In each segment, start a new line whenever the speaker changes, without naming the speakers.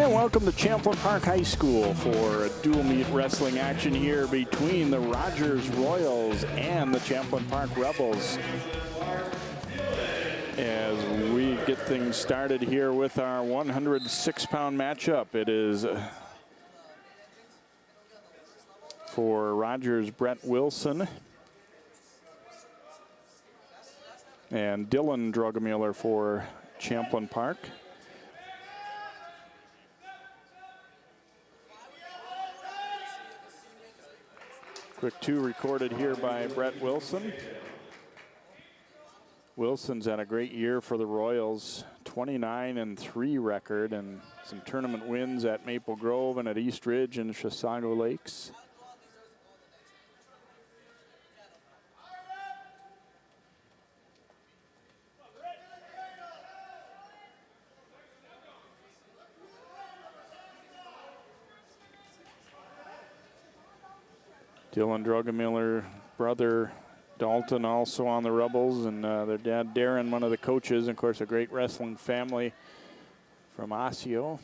And welcome to Champlin Park High School for a dual meet wrestling action here between the Rogers Royals and the Champlin Park Rebels. As we get things started here with our 106-pound matchup, it is for Rogers, Brett Wilson and Dylan Drogemuller for Champlin Park. Quick 2 recorded here by Brett Wilson. Wilson's had a great year for the Royals, 29-3 record and some tournament wins at Maple Grove and at East Ridge and Chisago Lakes. Dylan Drogemuller, brother Dalton, also on the Rebels, and their dad Darren, one of the coaches, and of course a great wrestling family from Osseo.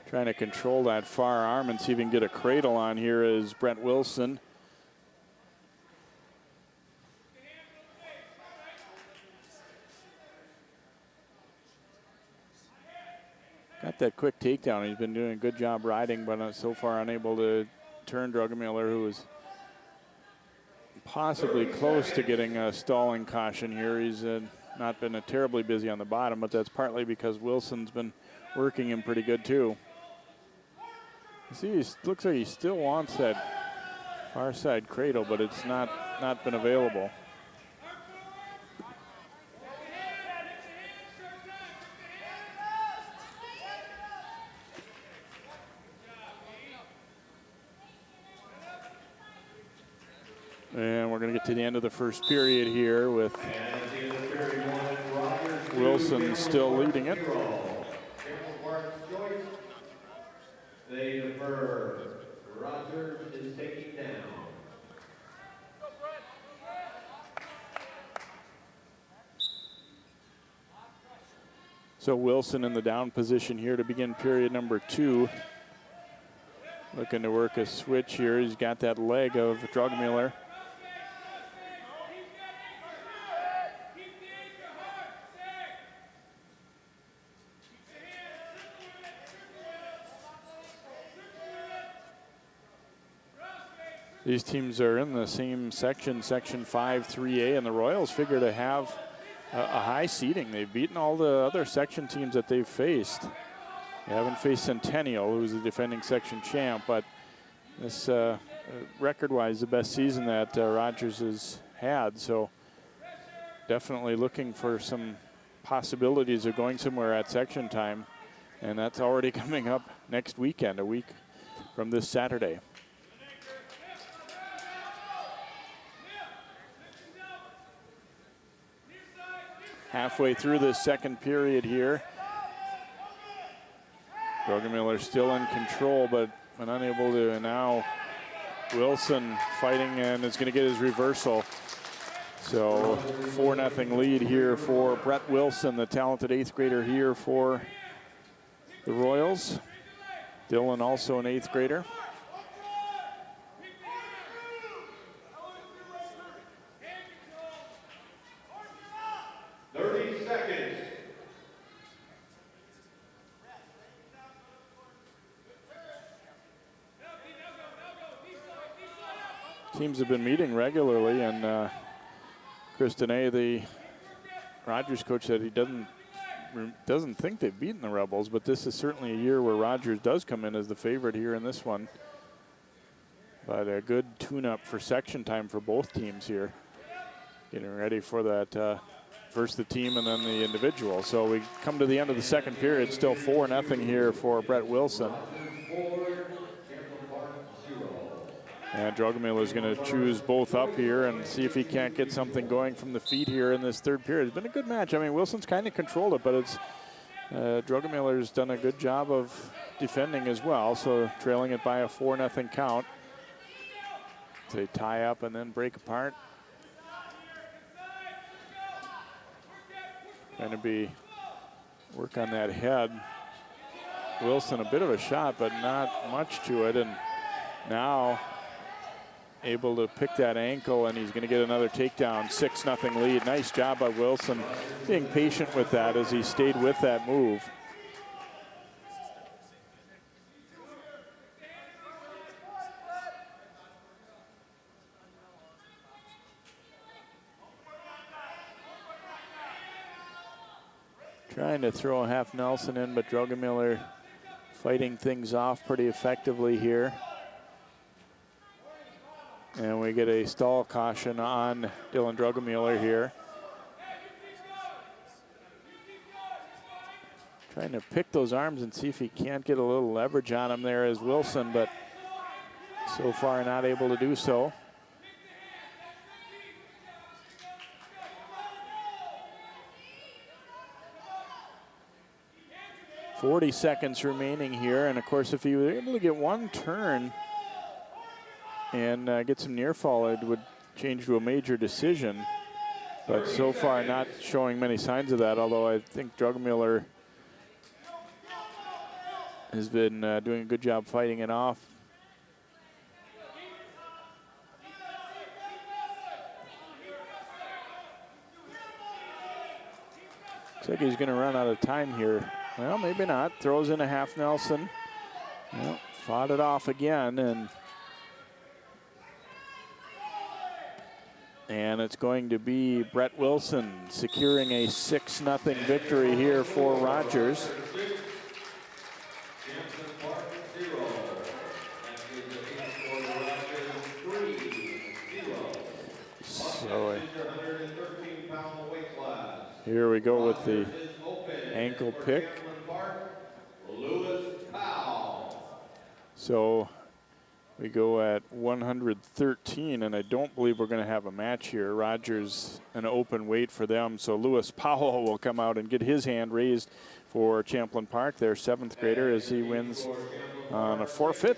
Trying to control that far arm and see if he can get a cradle on here is Brett Wilson. Got that quick takedown. He's been doing a good job riding, but so far unable to turn Drogemuller, who was possibly close to getting a stalling caution here. He's not been terribly busy on the bottom, but that's partly because Wilson's been working him pretty good too. You see, he looks like he still wants that far side cradle, but it's not been available. And we're going to get to the end of the first period here with Wilson still leading it.
They defer. Rogers is taking down.
So Wilson in the down position here to begin period number 2. Looking to work a switch here. He's got that leg of Drogemuller. These teams are in the same section, Section 5, 3A, and the Royals figure to have a high seeding. They've beaten all the other section teams that they've faced. They haven't faced Centennial, who's the defending section champ, but this record-wise the best season that Rogers has had, so definitely looking for some possibilities of going somewhere at section time, and that's already coming up next weekend, a week from this Saturday. Halfway through this second period here. Drogemuller still in control, but unable to, and now Wilson fighting and is going to get his reversal. So 4-0 lead here for Brett Wilson, the talented 8th grader here for the Royals. Dylan also an 8th grader. Teams have been meeting regularly, and Kristen A., the Rogers coach, said he doesn't think they've beaten the Rebels, but this is certainly a year where Rogers does come in as the favorite here in this one. But a good tune-up for section time for both teams here, getting ready for that first the team and then the individual. So we come to the end of the second period, still 4-0 here for Brett Wilson. And Drogemuller is going to choose both up here and see if he can't get something going from the feet here in this third period. It's been a good match. I mean, Wilson's kind of controlled it, but it's Drogemuller's done a good job of defending as well, so trailing it by a 4-0 count. They tie up and then break apart. Going to work on that head. Wilson a bit of a shot, but not much to it. And now able to pick that ankle, and he's going to get another takedown. 6-0 lead. Nice job by Wilson being patient with that as he stayed with that move. Trying to throw a half Nelson in, but Drogemiller fighting things off pretty effectively here. And we get a stall caution on Dylan Drogemiller here. Trying to pick those arms and see if he can't get a little leverage on him there as Wilson, but so far not able to do so. 40 seconds remaining here, and of course if he were able to get one turn and get some near fall, it would change to a major decision. But so far not showing many signs of that, although I think Drogemiller has been doing a good job fighting it off. Looks like he's going to run out of time here. Well, maybe not. Throws in a half Nelson. Well, fought it off again, and it's going to be Brett Wilson securing a 6-0 victory here for Rogers. So here we go with the ankle pick. So we go at 113, and I don't believe we're going to have a match here. Rogers an open weight for them, so Lewis Powell will come out and get his hand raised for Champlin Park, their 7th grader, as he wins on a forfeit.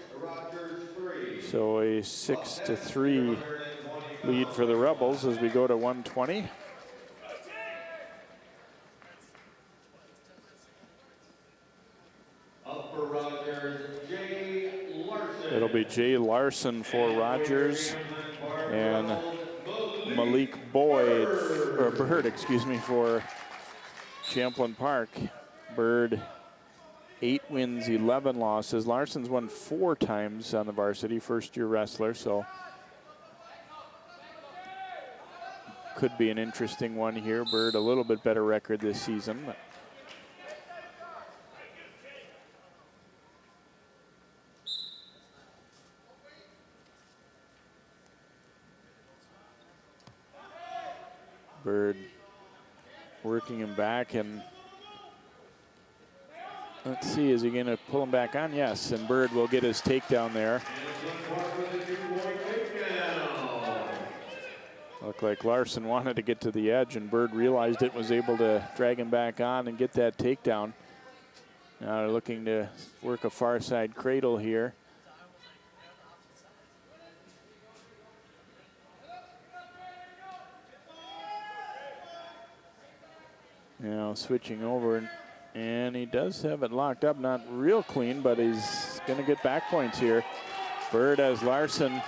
So a 6-3 lead for the Rebels as we go to 120. It'll be Jay Larson for Rogers and Malik Bird, excuse me, for Champlin Park. Bird 8 wins, 11 losses. Larson's won 4 times on the varsity, first-year wrestler, so could be an interesting one here. Bird a little bit better record this season. Bird working him back, and let's see, is he going to pull him back on? Yes, and Bird will get his takedown there. Looked like Larson wanted to get to the edge, and Bird realized it, was able to drag him back on and get that takedown. Now they're looking to work a far side cradle here. Now switching over, and he does have it locked up, not real clean, but he's going to get back points here. Bird has Larson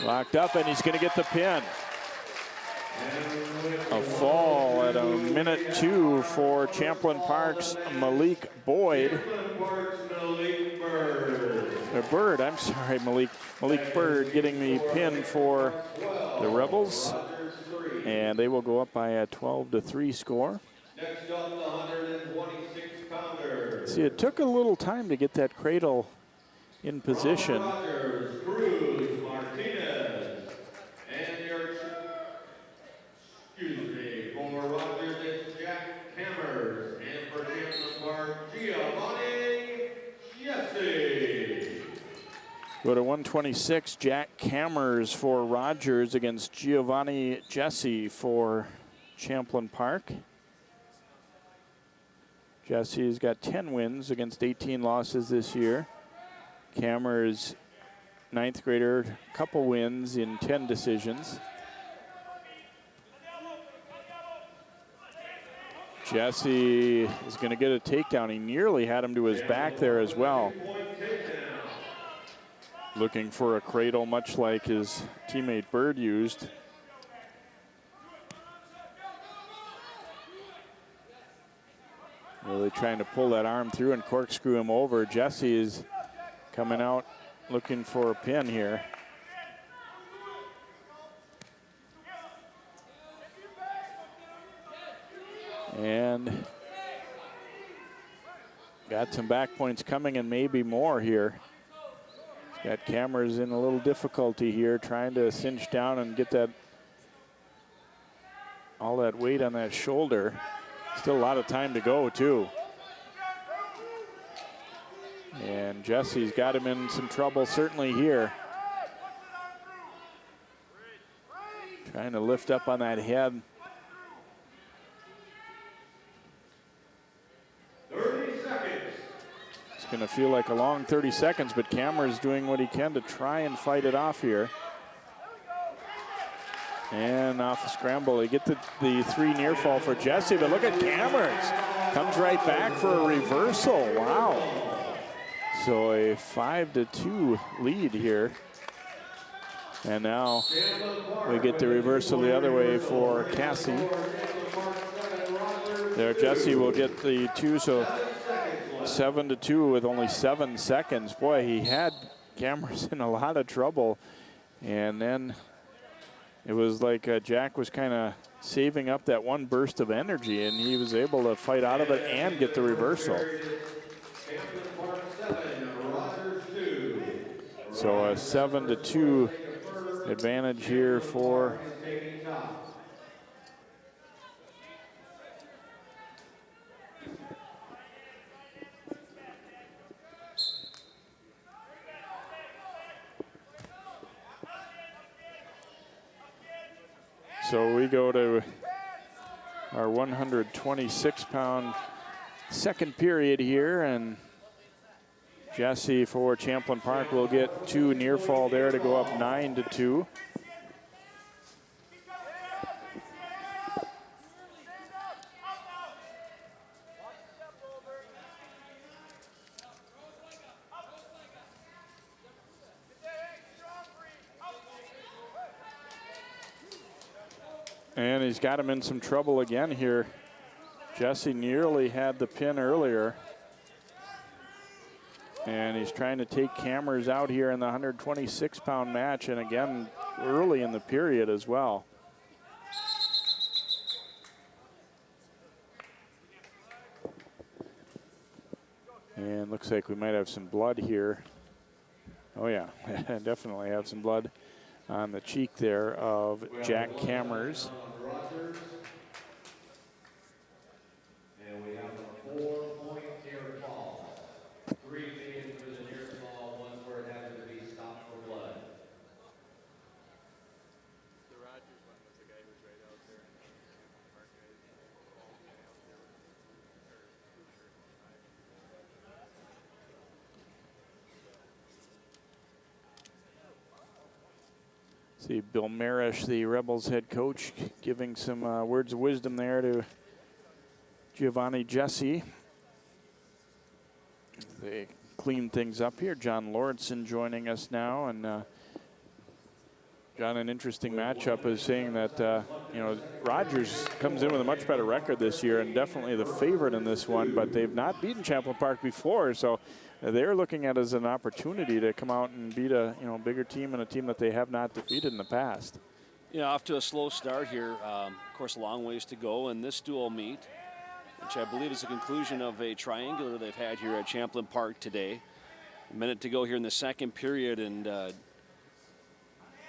locked up, and he's going to get the pin. A fall at 1:02 for Champlin Park's Malik Boyd. Malik Bird getting the pin for the Rebels, and they will go up by a 12-3 score.
Next up, the 126-pounder.
See, it took a little time to get that cradle in position.
Rogers, Cruz, Martinez, and for Rogers, it's Jack Hammers, and for Champlin Park, Giovanni Jesse.
Go to 126, Jack Hammers for Rogers against Giovanni Jesse for Champlin Park. Jesse's got 10 wins against 18 losses this year. Cameron's 9th grader, couple wins in 10 decisions. Jesse is going to get a takedown. He nearly had him to his back there as well. Looking for a cradle, much like his teammate Bird used. Really trying to pull that arm through and corkscrew him over. Jesse is coming out looking for a pin here. And got some back points coming and maybe more here. He's got Cameras in a little difficulty here, trying to cinch down and get that all that weight on that shoulder. Still a lot of time to go too. And Jesse's got him in some trouble certainly here. Trying to lift up on that head.
30 seconds.
It's going to feel like a long 30 seconds, but Cameron's doing what he can to try and fight it off here. And off the scramble, they get the three near fall for Jesse, but look at Cameras. Comes right back for a reversal, wow. So a 5-2 lead here. And now we get the reversal the other way for Cassie. There, Jesse will get the two, so 7-2 with only 7 seconds. Boy, he had Cameras in a lot of trouble. And then it was like Jack was kind of saving up that one burst of energy, and he was able to fight out of it and get the reversal. So a 7-2 advantage here for So we go to our 126-pound second period here, and Jesse for Champlin Park will get 2 near fall there to go up 9-2. And he's got him in some trouble again here. Jesse nearly had the pin earlier. And he's trying to take Cameras out here in the 126-pound match, and again, early in the period as well. And looks like we might have some blood here. Oh yeah, definitely have some blood on the cheek there of Jack Cameras.
And we have a 4-point near fall. 3 being for the near fall, 1 where it had to be stopped for blood.
The Rogers one was the guy who was right out there.
See Bill Marish, the Rebels head coach, giving some words of wisdom there to Giovanni Jesse. They clean things up here. John Lawrenson joining us now, and John, an interesting matchup is saying that you know, Rogers comes in with a much better record this year and definitely the favorite in this one, but they've not beaten Champlin Park before, so they're looking at it as an opportunity to come out and beat a bigger team and a team that they have not defeated in the past.
Yeah, off to a slow start here. Of course, a long ways to go, and this dual meet, which I believe is the conclusion of a triangular they've had here at Champlin Park today. A minute to go here in the second period, and at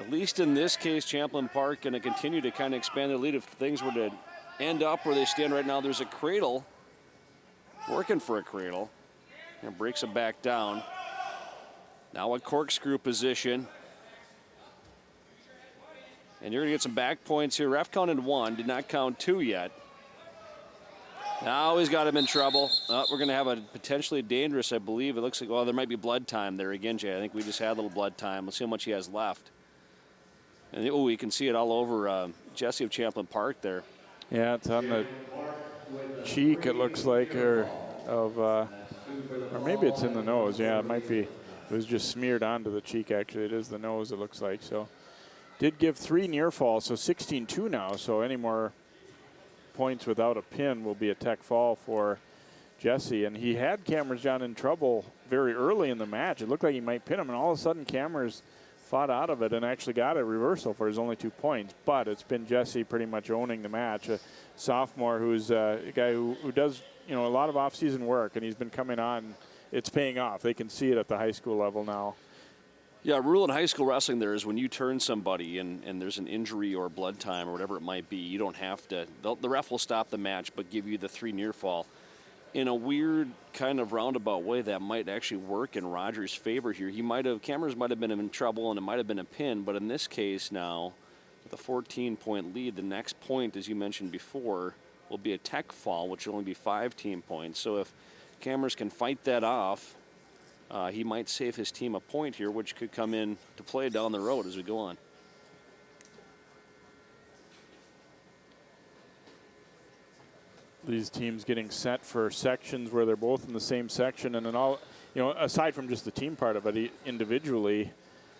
least in this case, Champlin Park going to continue to kind of expand their lead. If things were to end up where they stand right now, there's a cradle, working for a cradle, and breaks it back down. Now a corkscrew position. And you're going to get some back points here. Ref counted 1, did not count 2 yet. Now he's got him in trouble. We're going to have a potentially dangerous, I believe. It looks like, well, there might be blood time there again, Jay. I think we just had a little blood time. Let's see how much he has left. And, oh, you can see it all over Jesse of Champlin Park there.
Yeah, it's on the cheek, it looks like, or maybe it's in the nose. Yeah, it might be. It was just smeared onto the cheek, actually. It is the nose, it looks like. So did give 3 near falls, so 16-2 now. So any more points without a pin will be a tech fall for Jesse. And he had Cameras John in trouble very early in the match. It looked like he might pin him, and all of a sudden Cameras fought out of it and actually got a reversal for his only 2 points. But it's been Jesse pretty much owning the match. A sophomore who's a guy who does, a lot of off-season work, and he's been coming on. It's paying off. They can see it at the high school level now.
Yeah, rule in high school wrestling there is when you turn somebody and there's an injury or blood time or whatever it might be, you don't have to, the ref will stop the match but give you the 3 near fall. In a weird kind of roundabout way, that might actually work in Rogers' favor here. Cameras might have been in trouble and it might have been a pin, but in this case now, with a 14-point lead, the next point, as you mentioned before, will be a tech fall, which will only be 5 team points. So if Cameras can fight that off, he might save his team a point here, which could come in to play down the road as we go on.
These teams getting set for sections where they're both in the same section, and then all, aside from just the team part of it, individually,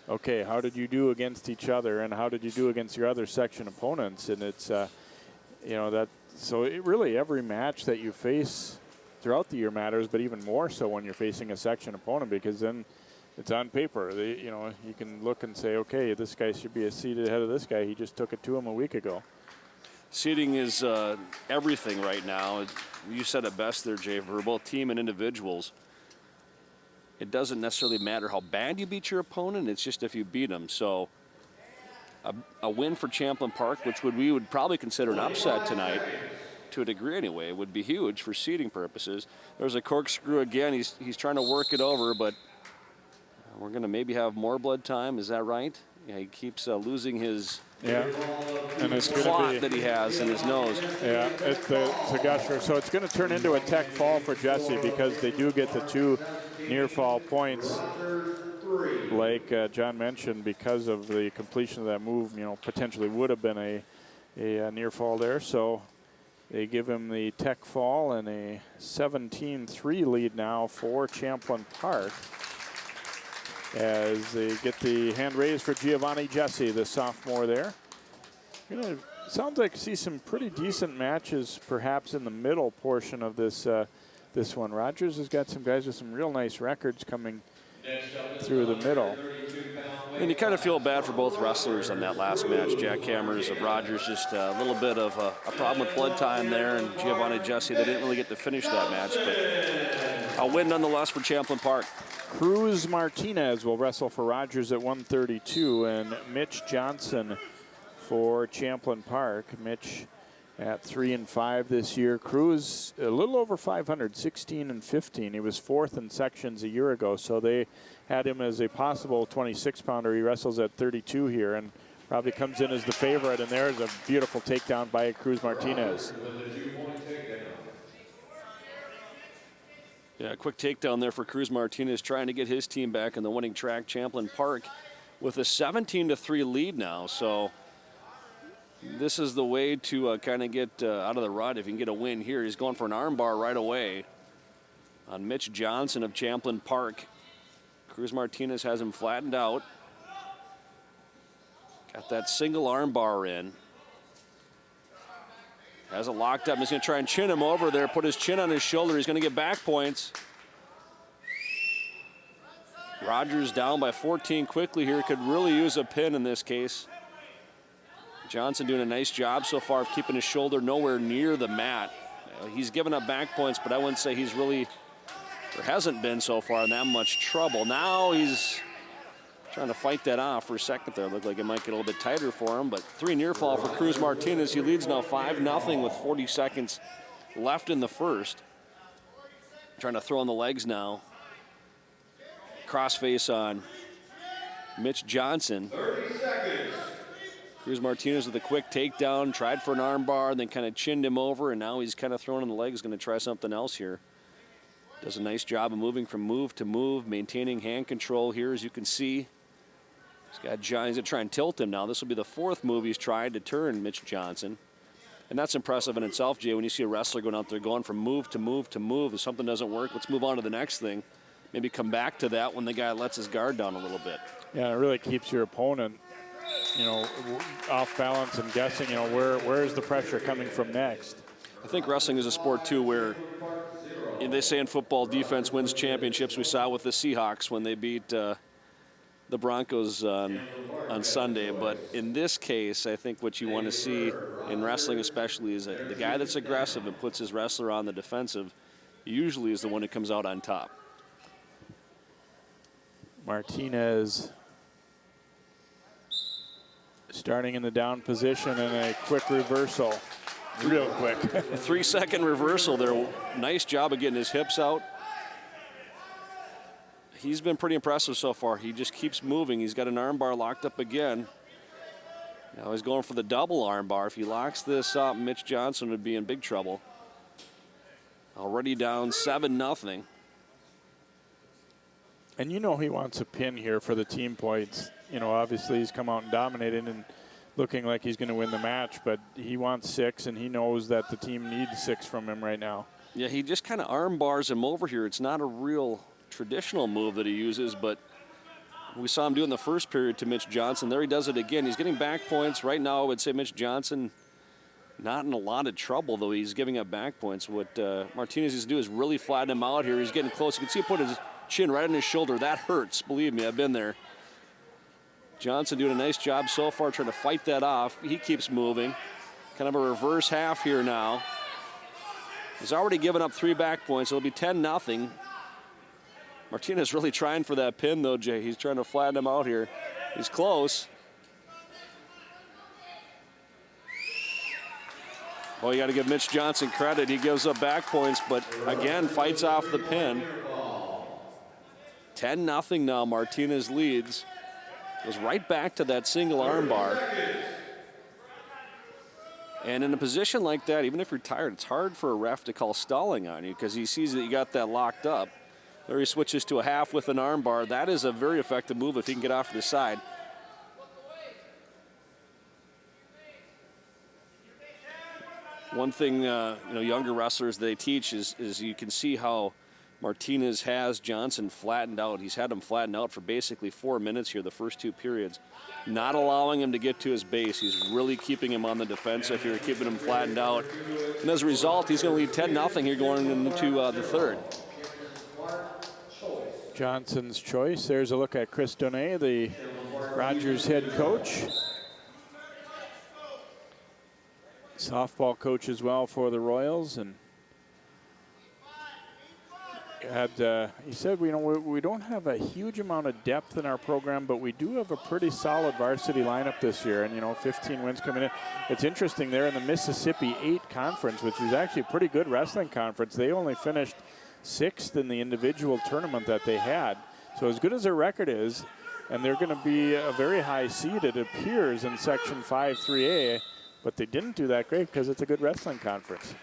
okay, how did you do against each other, and how did you do against your other section opponents? And it's, so it really, every match that you face throughout the year matters, but even more so when you're facing a section opponent, because then it's on paper. You can look and say, okay, this guy should be a seed ahead of this guy. He just took it to him a week ago.
Seeding is everything right now. You said it best there, Jay, for both team and individuals. It doesn't necessarily matter how bad you beat your opponent, it's just if you beat them. So a win for Champlin Park, which we would probably consider an upset tonight, to a degree anyway, would be huge for seeding purposes. There's a corkscrew again. He's trying to work it over, but we're going to maybe have more blood time. Is that right? Yeah, he keeps losing his
and it's
clot that he has in his nose.
Yeah, it's a gusher. So it's going to turn into a tech fall for Jesse because they do get the 2 near fall points, like John mentioned, because of the completion of that move. Potentially would have been a near fall there. So they give him the tech fall and a 17-3 lead now for Champlin Park, as they get the hand raised for Giovanni Jesse, the sophomore there. Sounds like see some pretty decent matches perhaps in the middle portion of this this one. Rogers has got some guys with some real nice records coming through the middle.
And you kind of feel bad for both wrestlers on that last match. Jack Cameras of Rogers, just a little bit of a problem with blood time there, and Giovanni Jesse, they didn't really get to finish that match, but a win nonetheless for Champlin Park.
Cruz Martinez will wrestle for Rogers at 132, and Mitch Johnson for Champlin Park. Mitch at 3-5 this year. Cruz a little over 500, 16-15. He was 4th in sections a year ago, so they had him as a possible 26-pounder. He wrestles at 32 here and probably comes in as the favorite, and there's a beautiful takedown by Cruz Martinez.
Yeah, a quick takedown there for Cruz Martinez, trying to get his team back in the winning track. Champlin Park with a 17-3 lead now, so this is the way to kind of get out of the rut if you can get a win here. He's going for an armbar right away on Mitch Johnson of Champlin Park. Cruz Martinez has him flattened out. Got that single armbar in. Has it locked up. He's going to try and chin him over there, put his chin on his shoulder. He's going to get back points. Rogers down by 14 quickly here. Could really use a pin in this case. Johnson doing a nice job so far of keeping his shoulder nowhere near the mat. He's given up back points, but I wouldn't say he's really, or hasn't been so far in that much trouble. Now he's trying to fight that off for a second there. Looked like it might get a little bit tighter for him, but 3 near fall for Cruz Martinez. He leads now 5-0 with 40 seconds left in the first. Trying to throw on the legs now. Crossface on Mitch Johnson.
30 seconds.
Cruz Martinez with a quick takedown, tried for an armbar, then kind of chinned him over, and now he's kind of throwing on the legs, going to try something else here. Does a nice job of moving from move to move, maintaining hand control here, as you can see. He's going to try and tilt him now. This will be the 4th move he's tried to turn Mitch Johnson. And that's impressive in itself, Jay, when you see a wrestler going out there going from move to move to move. If something doesn't work, let's move on to the next thing. Maybe come back to that when the guy lets his guard down a little bit.
Yeah, it really keeps your opponent, you know, off balance and guessing, you know, where is the pressure coming from next.
I think wrestling is a sport, too, where they say in football, defense wins championships. We saw with the Seahawks when they beat the Broncos on Sunday. But in this case, I think what you want to see in wrestling especially is the guy that's aggressive and puts his wrestler on the defensive usually is the one who comes out on top.
Martinez starting in the down position and a quick reversal. Real quick.
A 3-second reversal there. Nice job of getting his hips out. He's been pretty impressive so far. He just keeps moving. He's got an arm bar locked up again. Now he's going for the double arm bar. If he locks this up, Mitch Johnson would be in big trouble. Already down 7-0.
And you know he wants a pin here for the team points. You know, obviously he's come out and dominated and looking like he's going to win the match, but he wants 6, and he knows that the team needs 6 from him right now.
Yeah, he just kind of arm bars him over here. It's not a real traditional move that he uses, but we saw him do in the first period to Mitch Johnson. There he does it again. He's getting back points. Right now I would say Mitch Johnson not in a lot of trouble, though he's giving up back points. What Martinez needs to do is really flatten him out here. He's getting close. You can see him put his chin right on his shoulder. That hurts. Believe me, I've been there. Johnson doing a nice job so far trying to fight that off. He keeps moving. Kind of a reverse half here now. He's already given up 3 back points. It'll be 10-0. Martinez really trying for that pin, though, Jay. He's trying to flatten him out here. He's close. Well, you got to give Mitch Johnson credit. He gives up back points, but again, fights off the pin. 10-0 now. Martinez leads. Goes right back to that single arm bar. And in a position like that, even if you're tired, it's hard for a ref to call stalling on you because he sees that you got that locked up. There he switches to a half with an arm bar. That is a very effective move if he can get off to the side. One thing, younger wrestlers they teach is you can see how Martinez has Johnson flattened out. He's had him flattened out for basically 4 minutes here, the first 2 periods. Not allowing him to get to his base. He's really keeping him on the defensive here, keeping him flattened out. And as a result, he's going to lead 10-0 here going into the third.
Johnson's choice. There's a look at Chris Donay, the Rogers head coach. Softball coach as well for the Royals. And he said, we don't have a huge amount of depth in our program, but we do have a pretty solid varsity lineup this year. And, 15 wins coming in. It's interesting there in the Mississippi 8 conference, which is actually a pretty good wrestling conference. They only finished 6th in the individual tournament that they had. So as good as their record is, and they're going to be a very high seed, it appears, in Section 5 3A, but they didn't do that great because it's a good wrestling conference.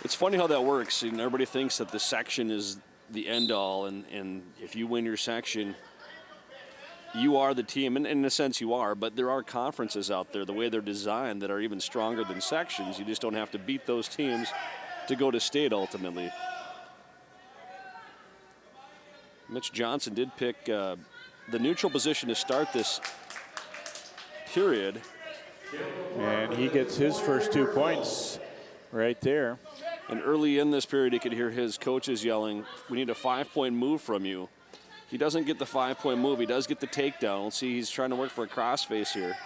It's funny how that works. And everybody thinks that the section is the end all, and if you win your section, you are the team, and in a sense you are, but there are conferences out there, the way they're designed, that are even stronger than sections. You just don't have to beat those teams to go to state ultimately. Mitch Johnson did pick the neutral position to start this period.
And he gets his first 2 points right there.
And early in this period, you could hear his coaches yelling, we need a 5-point move from you. He doesn't get the 5-point move. He does get the takedown. We'll see he's trying to work for a crossface here.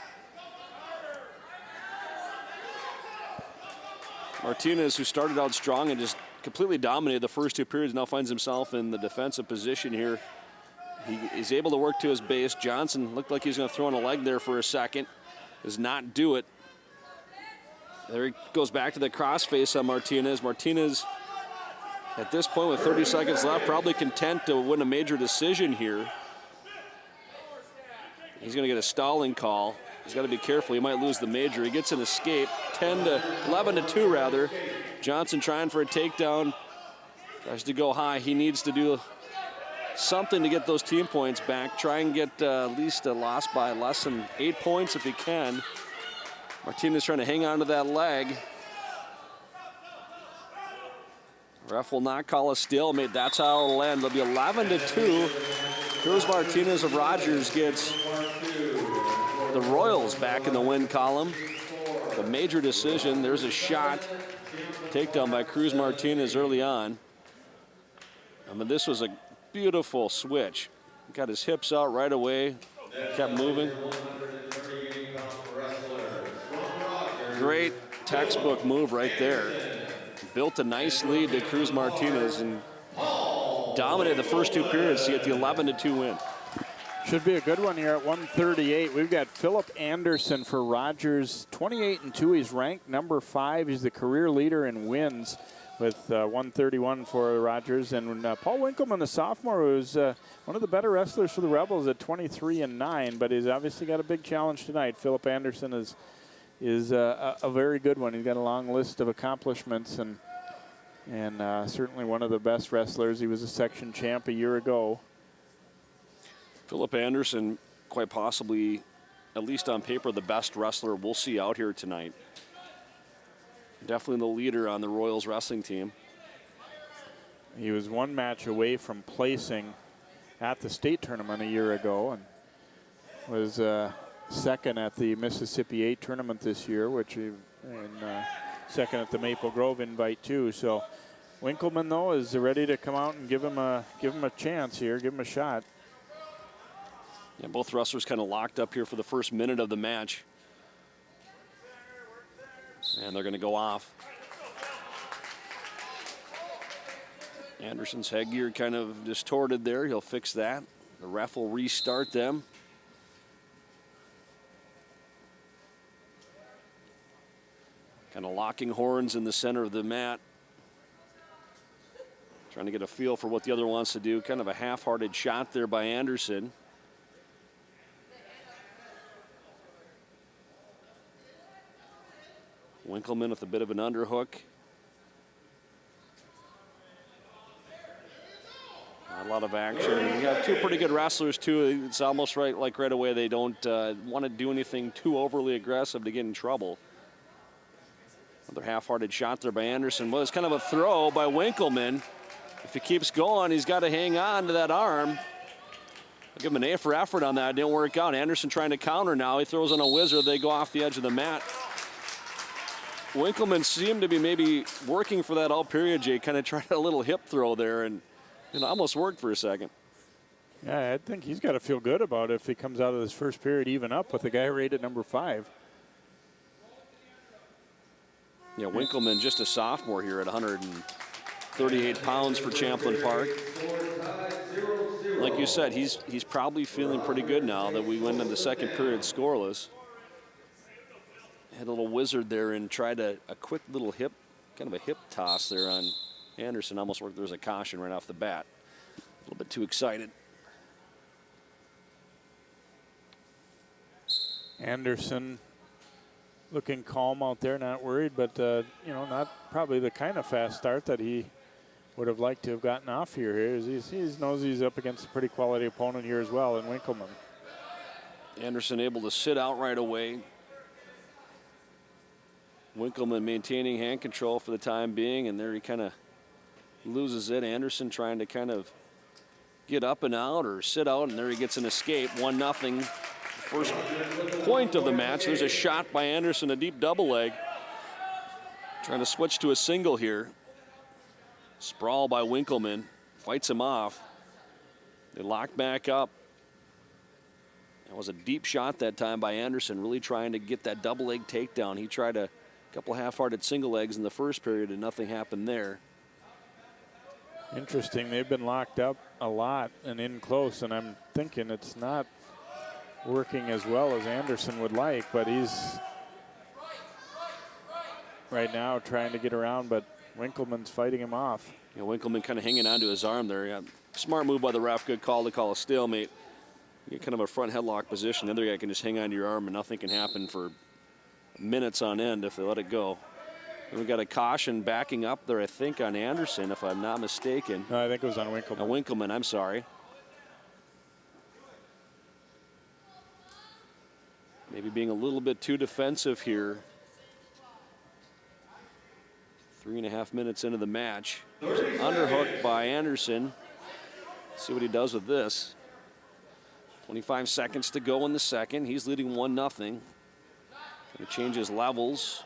Martinez, who started out strong and just completely dominated the first 2 periods, now finds himself in the defensive position here. He is able to work to his base. Johnson looked like he was going to throw in a leg there for a second. Does not do it. There he goes back to the crossface on Martinez. Martinez, at this point with 30 seconds left, probably content to win a major decision here. He's going to get a stalling call. He's got to be careful. He might lose the major. He gets an escape. 11-2 rather. Johnson trying for a takedown. Tries to go high. He needs to do something to get those team points back. Try and get at least a loss by less than 8 points if he can. Martinez trying to hang on to that leg. Ref will not call a stalemate. That's how it'll end. It'll be 11-2. Cruz Martinez of Rogers gets the Royals back in the win column. A major decision. There's a shot. Takedown by Cruz Martinez early on. I mean, this was a beautiful switch. Got his hips out right away. Kept moving. Great textbook move right there. Built a nice lead to Cruz Martinez and dominated the first two periods to get the 11-2 win.
Should be a good one here at 138. We've got Philip Anderson for Rogers, 28-2. He's ranked number 5. He's the career leader in wins with 131 for Rogers. And Paul Winkleman, the sophomore, who's one of the better wrestlers for the Rebels at 23-9, but he's obviously got a big challenge tonight. Philip Anderson is a very good one. He's got a long list of accomplishments and certainly one of the best wrestlers. He was a section champ a year ago.
Philip Anderson, quite possibly, at least on paper, the best wrestler we'll see out here tonight. Definitely the leader on the Royals wrestling team.
He was one match away from placing at the state tournament a year ago and was second at the Mississippi 8 tournament this year, and second at the Maple Grove invite too. So Winkleman, though, is ready to come out and give him a chance here, give him a shot.
Yeah, both wrestlers kind of locked up here for the first minute of the match. And they're going to go off. Anderson's headgear kind of distorted there. He'll fix that. The ref will restart them. Kind of locking horns in the center of the mat. Trying to get a feel for what the other wants to do. Kind of a half-hearted shot there by Anderson. Winkleman with a bit of an underhook. Not a lot of action. You have two pretty good wrestlers, too. It's almost right away they don't want to do anything too overly aggressive to get in trouble. Another half-hearted shot there by Anderson. Well, it's kind of a throw by Winkleman. If he keeps going, he's got to hang on to that arm. I'll give him an A for effort on that. It didn't work out. Anderson trying to counter now. He throws on a wizard. They go off the edge of the mat. Winkleman seemed to be maybe working for that all period, Jay. Kind of tried a little hip throw there and almost worked for a second.
Yeah, I think he's got to feel good about it if he comes out of this first period even up with the guy rated number 5.
Yeah, Winkleman just a sophomore here at 138 pounds for Champlin Park. Like you said, he's probably feeling pretty good now that we went into the second period scoreless. Had a little wizard there and tried a quick little hip, kind of a hip toss there on Anderson. Almost worked. There's a caution right off the bat. A little bit too excited.
Anderson looking calm out there, not worried, but not probably the kind of fast start that he would have liked to have gotten off here. He knows he's up against a pretty quality opponent here as well in Winkleman.
Anderson able to sit out right away. Winkleman maintaining hand control for the time being, and there he kind of loses it. Anderson trying to kind of get up and out or sit out, and there he gets an escape. 1-0. First point of the match. There's a shot by Anderson, a deep double leg. Trying to switch to a single here. Sprawl by Winkleman. Fights him off. They lock back up. That was a deep shot that time by Anderson, really trying to get that double leg takedown. He tried a couple half-hearted single legs in the first period and nothing happened there.
Interesting. They've been locked up a lot and in close, and I'm thinking it's not working as well as Anderson would like, but he's right now trying to get around, but Winkleman's fighting him off.
Yeah, Winkleman kind of hanging onto his arm there. Yeah, smart move by the ref. Good call to call a stalemate. You get kind of a front headlock position. The other guy can just hang onto your arm and nothing can happen for minutes on end if they let it go. And we got a caution backing up there, I think, on Anderson, if I'm not mistaken.
No, I think it was on Winkleman.
Winkleman, I'm sorry. Maybe being a little bit too defensive here. 3.5 minutes into the match. There's an underhook by Anderson. Let's see what he does with this. 25 seconds to go in the second. He's leading 1-0. Going to change his levels.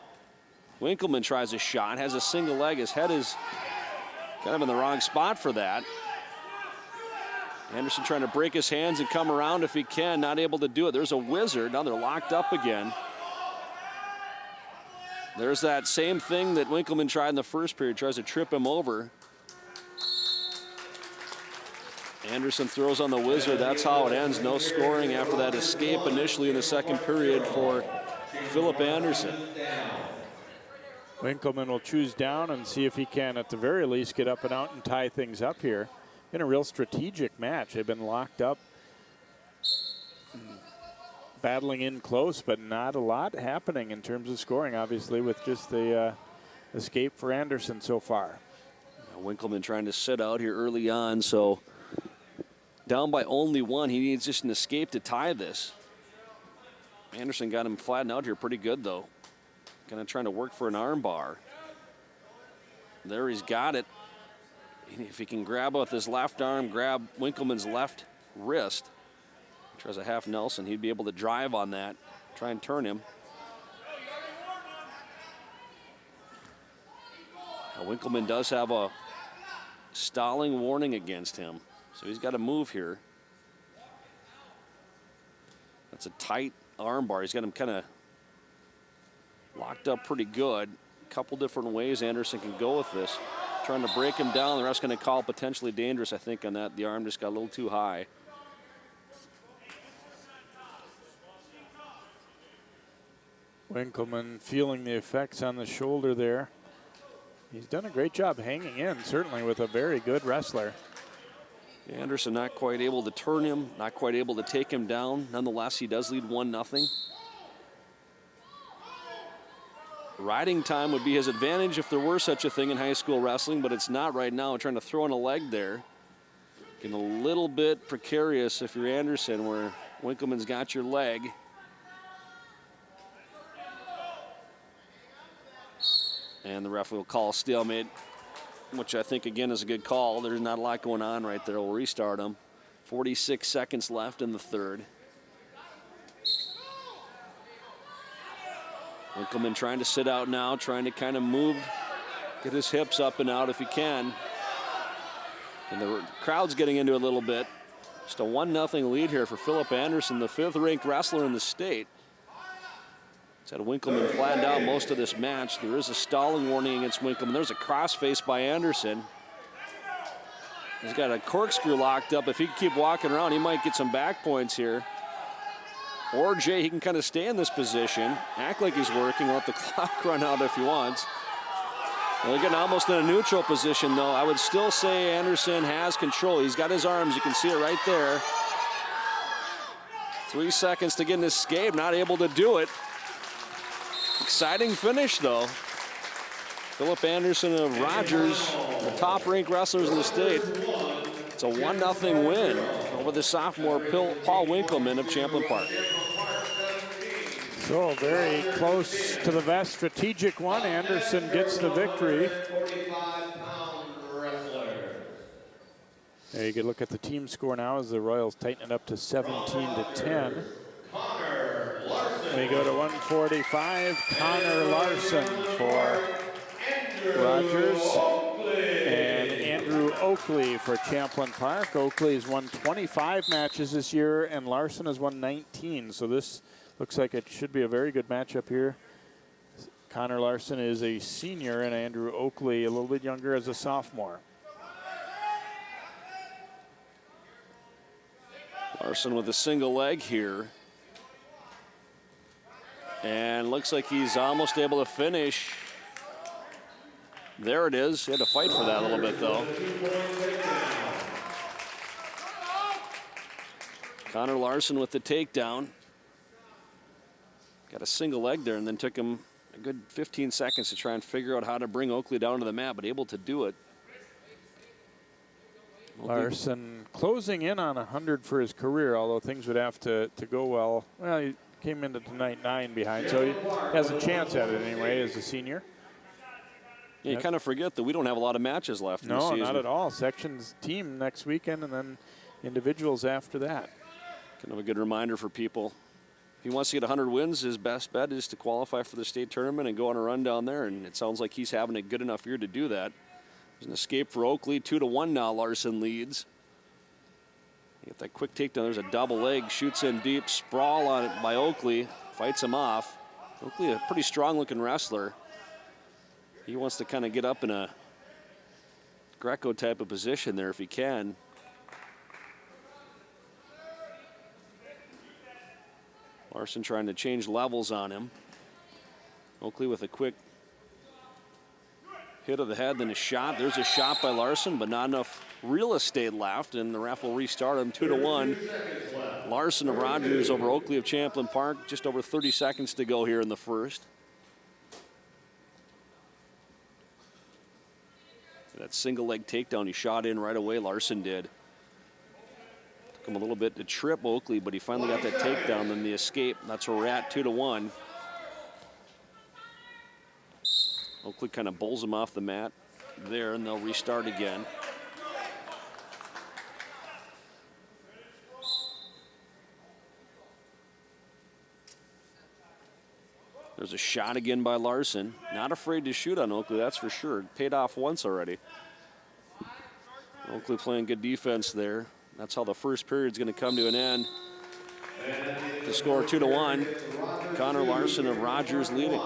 Winkleman tries a shot, has a single leg. His head is kind of in the wrong spot for that. Anderson trying to break his hands and come around if he can, not able to do it. There's a wizard. Now they're locked up again. There's that same thing that Winkleman tried in the first period, tries to trip him over. Anderson throws on the wizard. That's how it ends. No scoring after that escape initially in the second period for Philip Anderson.
Winkleman will choose down and see if he can, at the very least, get up and out and tie things up here. Been a real strategic match. They've been locked up, battling in close, but not a lot happening in terms of scoring, obviously, with just the escape for Anderson so far.
Winkleman trying to sit out here early on, so down by only 1. He needs just an escape to tie this. Anderson got him flattened out here pretty good, though. Kind of trying to work for an arm bar. There, he's got it. If he can grab with his left arm, grab Winkleman's left wrist, tries a half Nelson, he'd be able to drive on that, try and turn him. Now, Winkleman does have a stalling warning against him, so he's got to move here. That's a tight arm bar. He's got him kind of locked up pretty good. A couple different ways Anderson can go with this. Trying to break him down. The ref's going to call potentially dangerous, I think, on that. The arm just got a little too high.
Winkleman feeling the effects on the shoulder there. He's done a great job hanging in, certainly, with a very good wrestler.
Anderson not quite able to turn him, not quite able to take him down. Nonetheless, he does lead 1-0. Riding time would be his advantage if there were such a thing in high school wrestling, but it's not right now. Trying to throw in a leg there. Getting a little bit precarious if you're Anderson, where Winkleman's got your leg. And the ref will call stalemate, which I think, again, is a good call. There's not a lot going on right there. We'll restart him. 46 seconds left in the third. Winkleman trying to sit out now, trying to kind of move, get his hips up and out if he can. And the crowd's getting into it a little bit. Just a 1-0 lead here for Philip Anderson, the 5th-ranked wrestler in the state. He's had Winkleman flattened out most of this match. There is a stalling warning against Winkleman. There's a crossface by Anderson. He's got a corkscrew locked up. If he can keep walking around, he might get some back points here. Or Jay, he can kind of stay in this position, act like he's working, let the clock run out if he wants. Well, they're getting almost in a neutral position, though. I would still say Anderson has control. He's got his arms. You can see it right there. 3 seconds to get an escape, not able to do it. Exciting finish, though. Philip Anderson of Rogers, the top-ranked wrestlers in the state. It's a 1-0 win over the sophomore Paul Winkleman of Champlin Park.
So very close to the vest, strategic one. Anderson gets the victory. There you can look at the team score now as the Royals tighten it up to 17-10. We go to 145. Connor Larson for Rogers. And Andrew Oakley for Champlin Park. Oakley has won 25 matches this year, and Larson has won 19. So this looks like it should be a very good matchup here. Connor Larson is a senior, and Andrew Oakley a little bit younger as a sophomore.
Larson with a single leg here. And looks like he's almost able to finish. There it is. He had to fight for that a little bit, though. Connor Larson with the takedown. Got a single leg there, and then took him a good 15 seconds to try and figure out how to bring Oakley down to the mat, but able to do it.
Larson closing in on 100 for his career, although things would have to go well. Well, he came into tonight 9 behind, so he has a chance at it anyway as a senior.
Yeah, you kind of forget that we don't have a lot of matches left in the
No,
season.
not at all. Sections team next weekend and then individuals after that.
Kind of a good reminder for people. If he wants to get 100 wins, his best bet is to qualify for the state tournament and go on a run down there, and it sounds like he's having a good enough year to do that. There's an escape for Oakley, 2-1 now. Larson leads. Get that quick takedown. There's a double leg, shoots in deep, sprawl on it by Oakley, fights him off. Oakley, a pretty strong-looking wrestler. He wants to kind of get up in a Greco type of position there if he can. Larson trying to change levels on him. Oakley with a quick hit of the head, then a shot. There's a shot by Larson, but not enough real estate left, and the ref will restart him 2-1. Larson of Rogers over Oakley of Champlin Park. Just over 30 seconds to go here in the first. That single leg takedown he shot in right away, Larson did. Took him a little bit to trip Oakley, but he finally got that takedown, then the escape. That's where we're at, 2-1. Oakley kind of bowls him off the mat there, and they'll restart again. There's a shot again by Larson. Not afraid to shoot on Oakley, that's for sure. Paid off once already. Oakley playing good defense there. That's how the first period's going to come to an end. The score 2-1. Connor Larson of Rogers leading.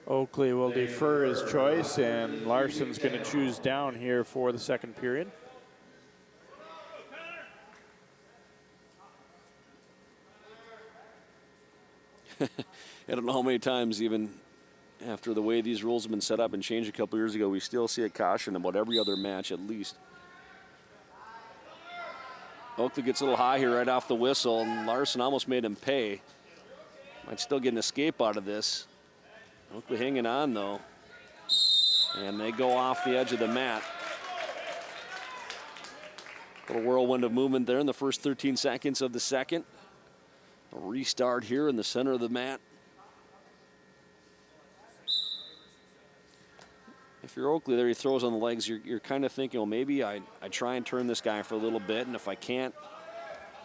Oakley will defer his choice, and Larson's going to choose down here for the second period.
I don't know how many times, even after the way these rules have been set up and changed a couple years ago, we still see a caution about every other match at least. Oakley gets a little high here right off the whistle, and Larson almost made him pay. Might still get an escape out of this. Oakley hanging on, though. And they go off the edge of the mat. Little whirlwind of movement there in the first 13 seconds of the second. A restart here in the center of the mat. If you're Oakley there, he throws on the legs, you're kind of thinking, well, maybe I try and turn this guy for a little bit, and if I can't,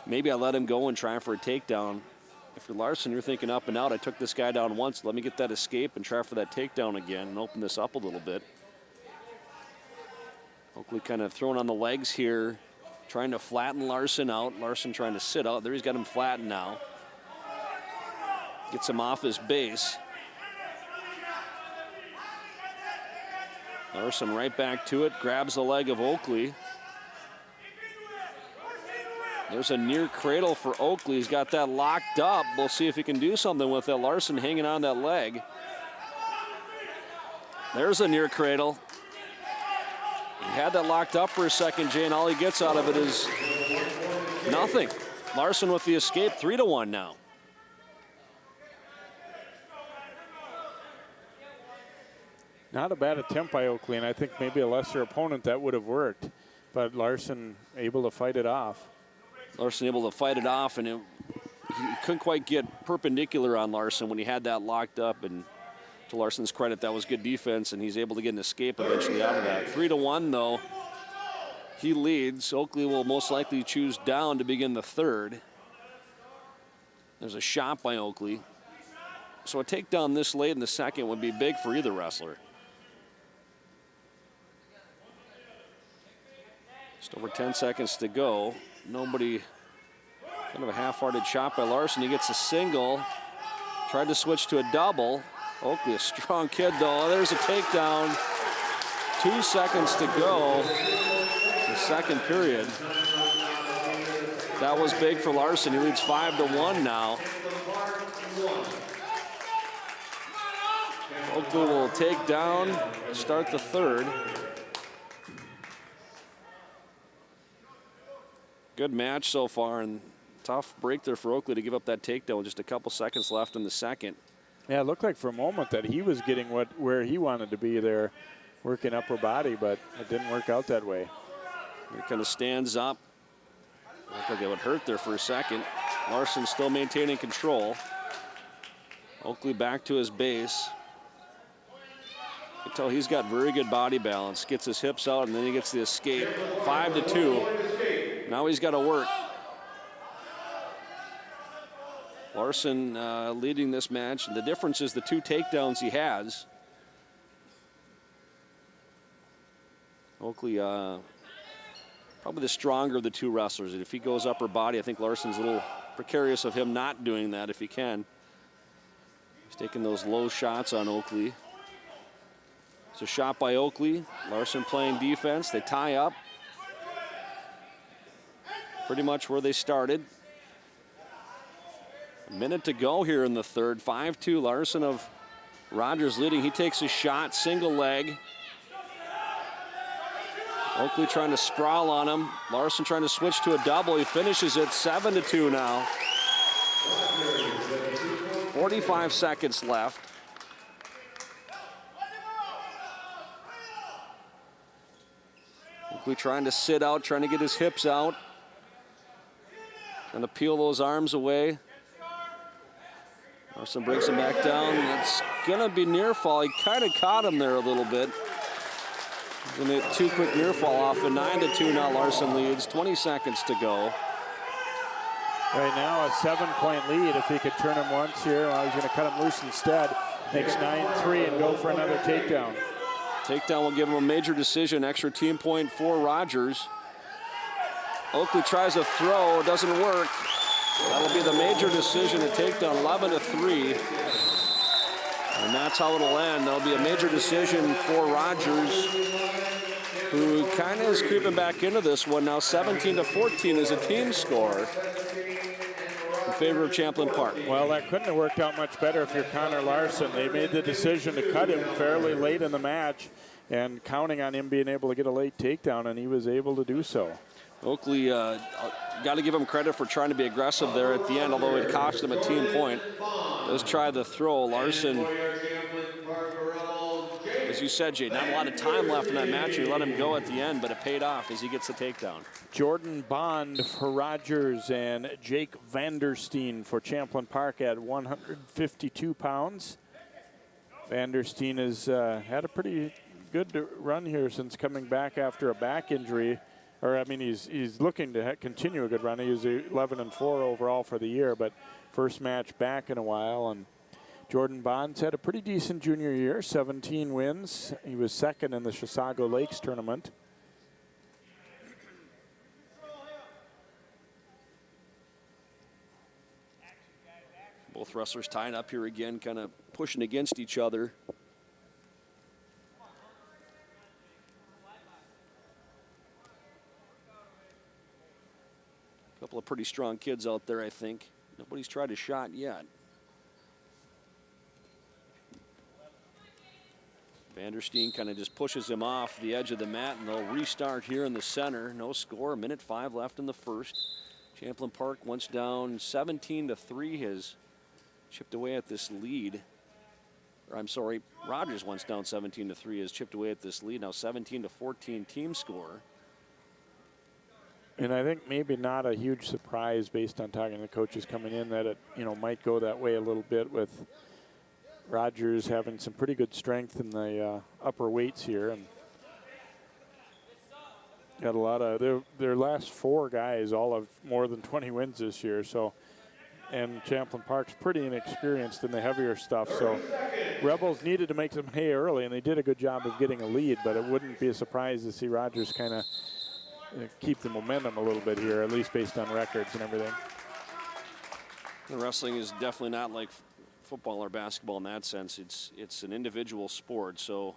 maybe I let him go and try for a takedown. If you're Larson, you're thinking up and out. I took this guy down once. Let me get that escape and try for that takedown again and open this up a little bit. Oakley kind of throwing on the legs here, trying to flatten Larson out. Larson trying to sit out. There he's got him flattened now. Gets him off his base. Larson right back to it, grabs the leg of Oakley. There's a near cradle for Oakley. He's got that locked up. We'll see if he can do something with that. Larson hanging on that leg. There's a near cradle. He had that locked up for a second, Jay, and all he gets out of it is nothing. Larson with the escape, 3-1 now.
Not a bad attempt by Oakley, and I think maybe a lesser opponent that would have worked. But Larson able to fight it off.
Larson able to fight it off, and he couldn't quite get perpendicular on Larson when he had that locked up. And to Larson's credit, that was good defense, and he's able to get an escape eventually out of that. 3-1, though. He leads. Oakley will most likely choose down to begin the third. There's a shot by Oakley. So a takedown this late in the second would be big for either wrestler. Just over 10 seconds to go. Nobody, kind of a half-hearted shot by Larson. He gets a single. Tried to switch to a double. Oakley, a strong kid, though. There's a takedown. 2 seconds to go. The second period. That was big for Larson. He leads 5-1 now. Oakley will take down, start the third. Good match so far, and tough break there for Oakley to give up that takedown with just a couple seconds left in the second.
Yeah, it looked like for a moment that he was getting where he wanted to be there, working upper body, but it didn't work out that way.
He kind of stands up. Looked like it would hurt there for a second. Larson still maintaining control. Oakley back to his base. You can tell he's got very good body balance. Gets his hips out, and then he gets the escape. 5-2. Now he's got to work. Larson leading this match. The difference is the 2 takedowns he has. Oakley probably the stronger of the 2 wrestlers. If he goes upper body, I think Larson's a little precarious of him not doing that if he can. He's taking those low shots on Oakley. It's a shot by Oakley. Larson playing defense. They tie up. Pretty much where they started. A minute to go here in the third. 5-2. Larson of Rogers leading. He takes a shot, single leg. Oakley trying to sprawl on him. Larson trying to switch to a double. He finishes it 7-2 now. 45 seconds left. Oakley trying to sit out, trying to get his hips out. Trying to peel those arms away. Larson breaks him back down. It's gonna be near fall. He kind of caught him there a little bit. And a 2 quick near fall off, and 9-2 now Larson leads. 20 seconds to go.
Right now a 7-point lead. If he could turn him once here, well, he's going to cut him loose instead. Makes 9-3 and go for another takedown.
Takedown will give him a major decision. Extra team point for Rogers. Oakley tries a throw, doesn't work. That'll be the major decision, a takedown, 11-3. And that's how it'll end. There'll be a major decision for Rogers, who kind of is creeping back into this one now. 17-14 is a team score in favor of Champlin Park.
Well, that couldn't have worked out much better if you're Connor Larson. They made the decision to cut him fairly late in the match and counting on him being able to get a late takedown, and he was able to do so.
Oakley, got to give him credit for trying to be aggressive there at the end, although it cost him a team point. Does try the throw. Larson, as you said, Jay, not a lot of time left in that match. You let him go at the end, but it paid off as he gets the takedown. Jordan
Bond for Rogers and Jake Vanderin for Champlin Park at 152 pounds. Vanderin has had a pretty good run here since coming back after a back injury. Or, I mean, he's looking to continue a good run. He was 11-4 overall for the year, but first match back in a while. And Jordan Bond's had a pretty decent junior year, 17 wins. He was second in the Chisago Lakes tournament.
Both wrestlers tying up here again, kind of pushing against each other. Couple of pretty strong kids out there, I think. Nobody's tried a shot yet. Vanderin kind of just pushes him off the edge of the mat, and they'll restart here in the center. No score, 1:05 left in the first. Champlin Park, once down 17-3, has chipped away at this lead. Or I'm sorry, Rogers, once down 17-3, has chipped away at this lead. Now 17-14 team score.
And I think maybe not a huge surprise based on talking to the coaches coming in that it might go that way a little bit with Rogers having some pretty good strength in the upper weights here, and got a lot of their last 4 guys all have more than 20 wins this year. So, and Champlin Park's pretty inexperienced in the heavier stuff. So Rebels needed to make some hay early, and they did a good job of getting a lead. But it wouldn't be a surprise to see Rogers kind of keep the momentum a little bit here, at least based on records and everything.
And wrestling is definitely not like football or basketball in that sense. It's an individual sport, so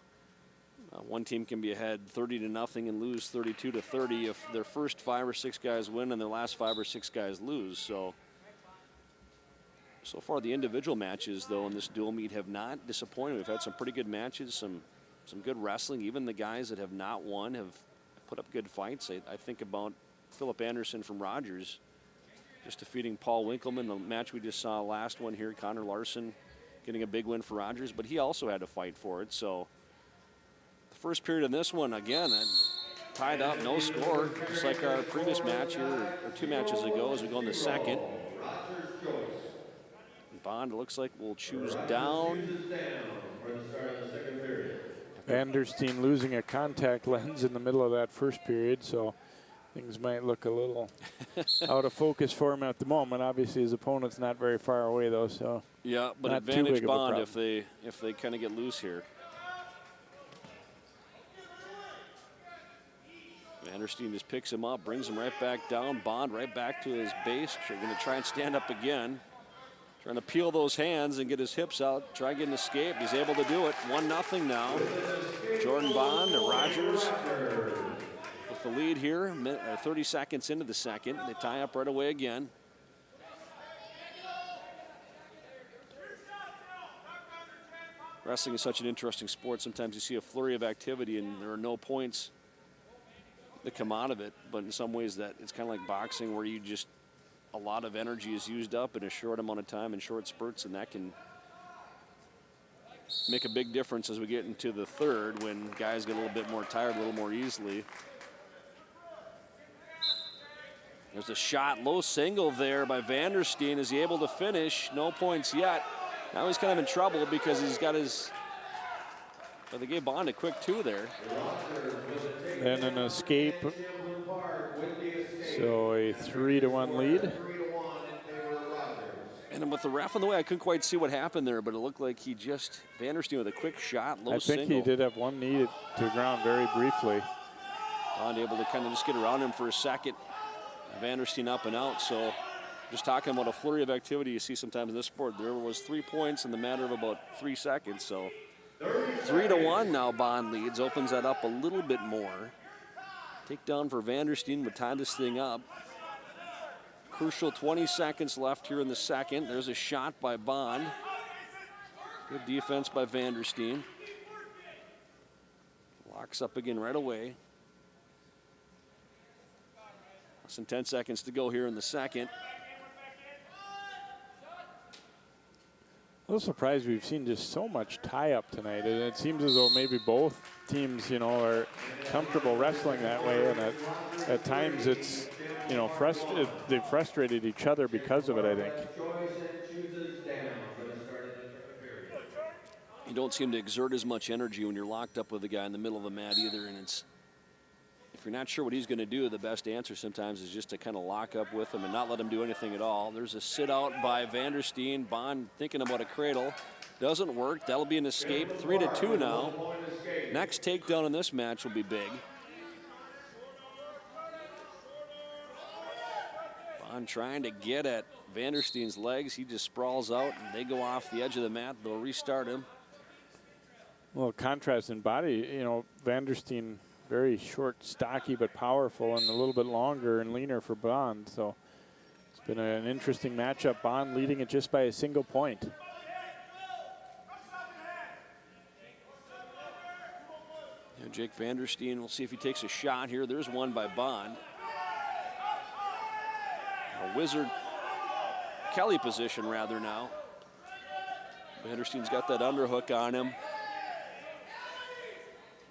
one team can be ahead 30-0 and lose 32-30 if their first 5 or 6 guys win and their last 5 or 6 guys lose. So far the individual matches, though, in this dual meet have not disappointed. We've had some pretty good matches, some good wrestling. Even the guys that have not won have put up good fights. I think about Philip Anderson from Rogers just defeating Paul Winkleman, the match we just saw last one here. Connor Larson getting a big win for Rogers, but he also had to fight for it. So the first period in this one, again, tied up, no score, just like our previous match here, or 2 matches ago as we go in the second. Bond, it looks like, will choose down.
Chooses down for the start of the second period.
Vanderin losing a contact lens in the middle of that first period, so things might look a little out of focus for him at the moment. Obviously, his opponent's not very far away, though, so
Yeah, but
not too
advantage
big of a
Bond
problem.
if they kind of get loose here. Vanderin just picks him up, brings him right back down. Bond right back to his base. They're going to try and stand up again. Trying to peel those hands and get his hips out. Try and get an escape. He's able to do it. 1-0 now. Jordan Bond to Rogers with the lead here. 30 seconds into the second. They tie up right away again. Wrestling is such an interesting sport. Sometimes you see a flurry of activity and there are no points that come out of it. But in some ways that it's kind of like boxing where you just a lot of energy is used up in a short amount of time in short spurts, and that can make a big difference as we get into the third when guys get a little bit more tired a little more easily. There's a shot, low single there by Vanderin. Is he able to finish? No points yet. Now he's kind of in trouble because he's got his, but they gave Bond a quick 2 there.
And an escape. So a 3-1 lead.
And with the ref in the way, I couldn't quite see what happened there, but it looked like he just, Vanderin with a quick shot, low single.
I think he did have one knee to the ground very briefly.
Bond able to kind of just get around him for a second. Vanderin up and out, so just talking about a flurry of activity you see sometimes in this sport. There was 3 points in the matter of about 3 seconds, so 3-1 now Bond leads, opens that up a little bit more. Takedown for Vanderin would tie this thing up. Crucial 20 seconds left here in the second. There's a shot by Bond. Good defense by Vanderin. Locks up again right away. Less than 10 seconds to go here in the second.
A little surprised we've seen just so much tie-up tonight, and it seems as though maybe both teams, you know, are comfortable wrestling that way, and at times it's, you know, they've frustrated each other because of it, I think.
You don't seem to exert as much energy when you're locked up with a guy in the middle of the mat either, and it's, if you're not sure what he's going to do, the best answer sometimes is just to kind of lock up with him and not let him do anything at all. There's a sit out by Vanderin. Bond thinking about a cradle. Doesn't work. That'll be an escape. 3-2 now. Next takedown in this match will be big. Bond trying to get at Vanderin's legs. He just sprawls out and they go off the edge of the mat. They'll restart him.
Well, contrast in body, you know, Vanderin very short, stocky, but powerful, and a little bit longer and leaner for Bond. So it's been an interesting matchup. Bond leading it just by a single point.
Yeah, Jake Vanderin, we'll see if he takes a shot here. There's one by Bond. A wizard Kelly position rather now. Vanderin's got that underhook on him.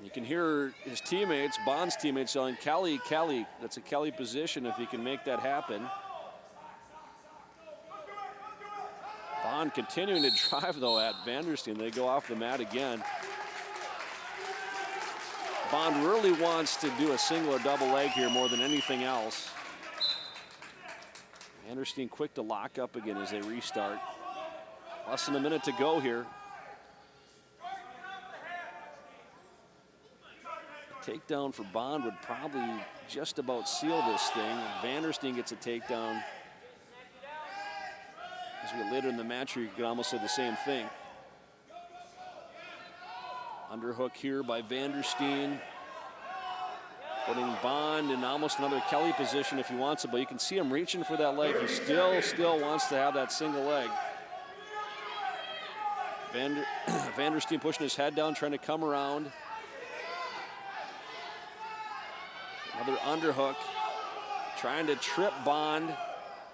You can hear his teammates, Bond's teammates, yelling, Kelly, Kelly. That's a Kelly position if he can make that happen. Bond continuing to drive, though, at Vanderin. They go off the mat again. Bond really wants to do a single or double leg here more than anything else. Vanderin quick to lock up again as they restart. Less than a minute to go here. Takedown for Bond would probably just about seal this thing. Vanderin gets a takedown. As we get later in the match here, you could almost say the same thing. Underhook here by Vanderin. Putting Bond in almost another Kelly position if he wants it, but you can see him reaching for that leg. He still wants to have that single leg. Vanderin pushing his head down, trying to come around. Another underhook, trying to trip Bond.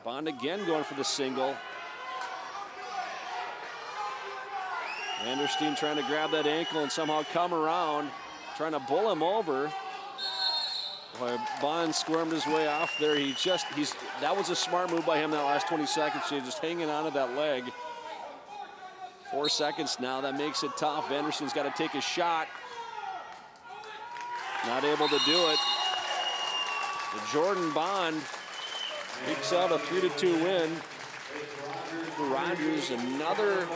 Bond again going for the single. Vanderin trying to grab that ankle and somehow come around, trying to bull him over. Boy, Bond squirmed his way off there. That was a smart move by him that last 20 seconds. Just hanging on to that leg. 4 seconds now. That makes it tough. Vanderson's got to take a shot. Not able to do it. Jordan Bond ekes out a 3-2 win for Rogers. Another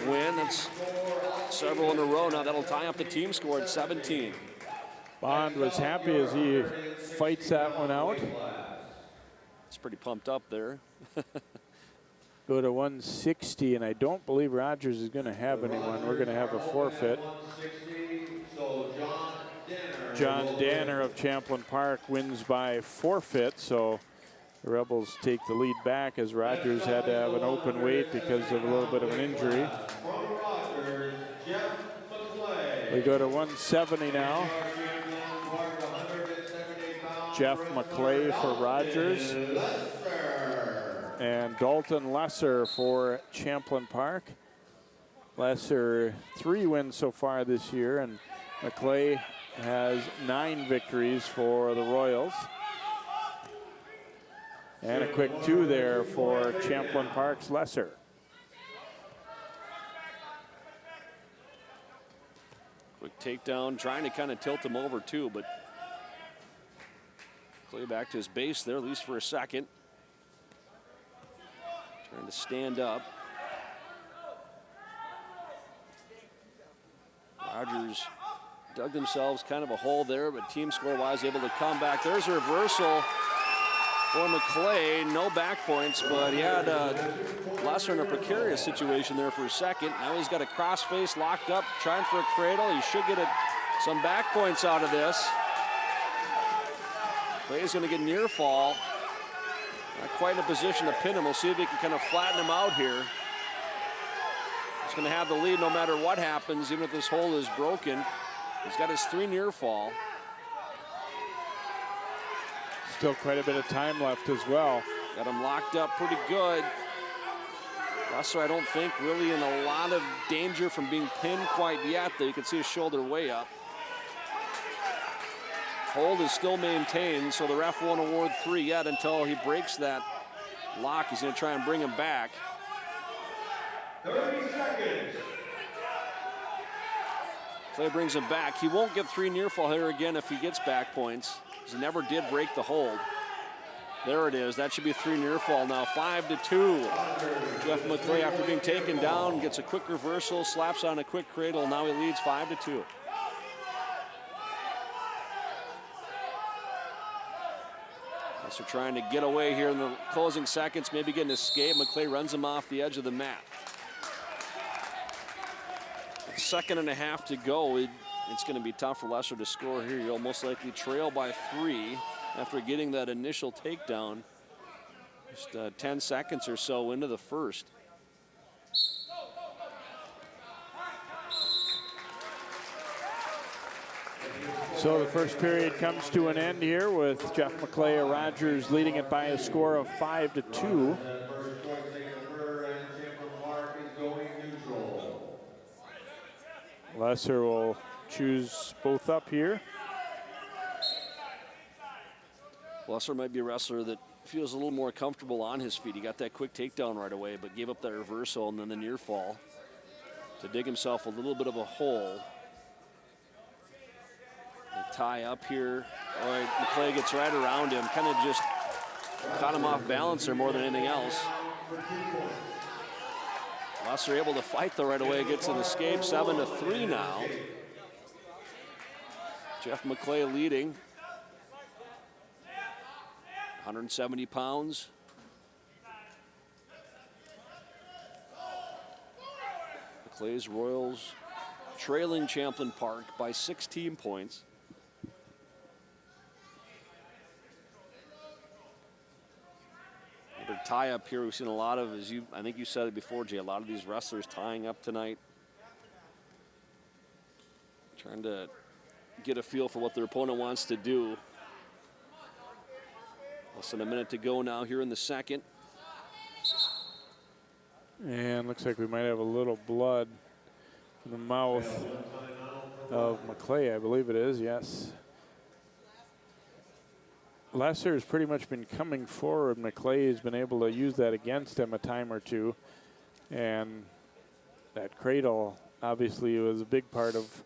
win. That's several in a row now. That'll tie up the team score at 17.
Bond was happy as he fights that one out.
It's pretty pumped up there.
Go to 160, and I don't believe Rogers is going to have anyone. We're going to have a forfeit. John Danner of Champlin Park wins by forfeit, so the Rebels take the lead back as Rogers had to have an open weight because of a little bit of an injury. We go to 170 now. Jeff Mcleay for Rogers. And Dalton Lesser for Champlin Park. Lesser 3 wins so far this year, and Mcleay has 9 victories for the Royals. And a quick 2 there for Champlin Park's Lesser.
Quick takedown, trying to kind of tilt him over too, but Mcleay back to his base there, at least for a second. Trying to stand up. Rogers dug themselves kind of a hole there, but team score-wise able to come back. There's a reversal for Mcleay. No back points, but he had Lesser in a precarious situation there for a second. Now he's got a cross face locked up, trying for a cradle. He should get some back points out of this. Clay's going to get near fall. Not quite in a position to pin him. We'll see if he can kind of flatten him out here. He's going to have the lead no matter what happens, even if this hole is broken. He's got his 3 near fall.
Still quite a bit of time left as well.
Got him locked up pretty good. Lesser, I don't think, really in a lot of danger from being pinned quite yet, though you can see his shoulder way up. Hold is still maintained, so the ref won't award 3 yet until he breaks that lock. He's going to try and bring him back.
30 seconds.
Clay brings him back. He won't get 3 near fall here again if he gets back points. He never did break the hold. There it is. That should be 3 near fall now. 5-2. Jeff Mcleay, after being taken down, gets a quick reversal, slaps on a quick cradle. Now he leads 5-2. So trying to get away here in the closing seconds, maybe get an escape. Mcleay runs him off the edge of the mat. A second and a half to go. It's going to be tough for Lesser to score here. You'll most likely trail by 3 after getting that initial takedown. Just 10 seconds or so into the first.
So the first period comes to an end here with Jeff Mcleay of Rogers leading it by a score of 5-2. Lesser will choose both up here.
Lesser might be a wrestler that feels a little more comfortable on his feet. He got that quick takedown right away, but gave up that reversal and then the near fall to dig himself a little bit of a hole. The tie up here. All right, Mcleay gets right around him, kind of just caught him off balance there more than anything else. Lesser able to fight though right away, gets an escape, 7-3 now. Jeff Mcleay leading. 170 pounds. Mcleay's Royals trailing Champlin Park by 16 points. Another tie up here. We've seen a lot of, I think you said it before, Jay, a lot of these wrestlers tying up tonight. Trying to get a feel for what their opponent wants to do. Less than a minute to go now here in the second.
And looks like we might have a little blood in the mouth of Mcleay, I believe it is, yes. Lesser has pretty much been coming forward. Mcleay has been able to use that against him a time or two. And that cradle obviously was a big part of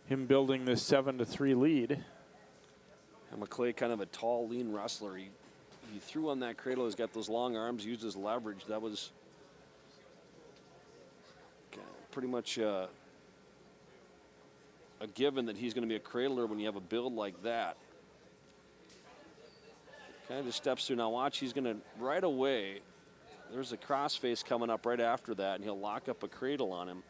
him building this 7-3 lead.
And Mcleay, kind of a tall, lean wrestler. He threw on that cradle. He's got those long arms, used his leverage. That was pretty much a given that he's going to be a cradler when you have a build like that. Kind of just steps through. Now watch, he's going to right away. There's a crossface coming up right after that, and he'll lock up a cradle on him.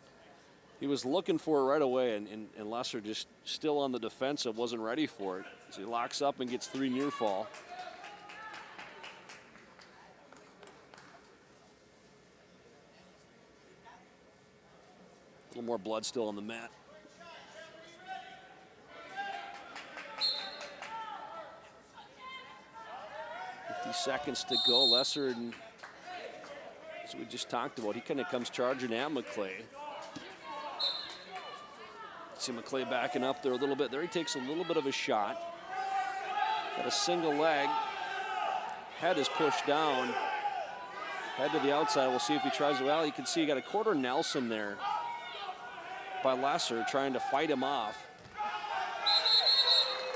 He was looking for it right away, and Lesser just still on the defensive, wasn't ready for it. So he locks up and gets 3 near fall. A little more blood still on the mat. Seconds to go. Lesser, and as we just talked about, he kind of comes charging at Mcleay. See Mcleay backing up there a little bit. There he takes a little bit of a shot. Got a single leg. Head is pushed down. Head to the outside. We'll see if he tries. Well, you can see he got a quarter Nelson there by Lesser trying to fight him off.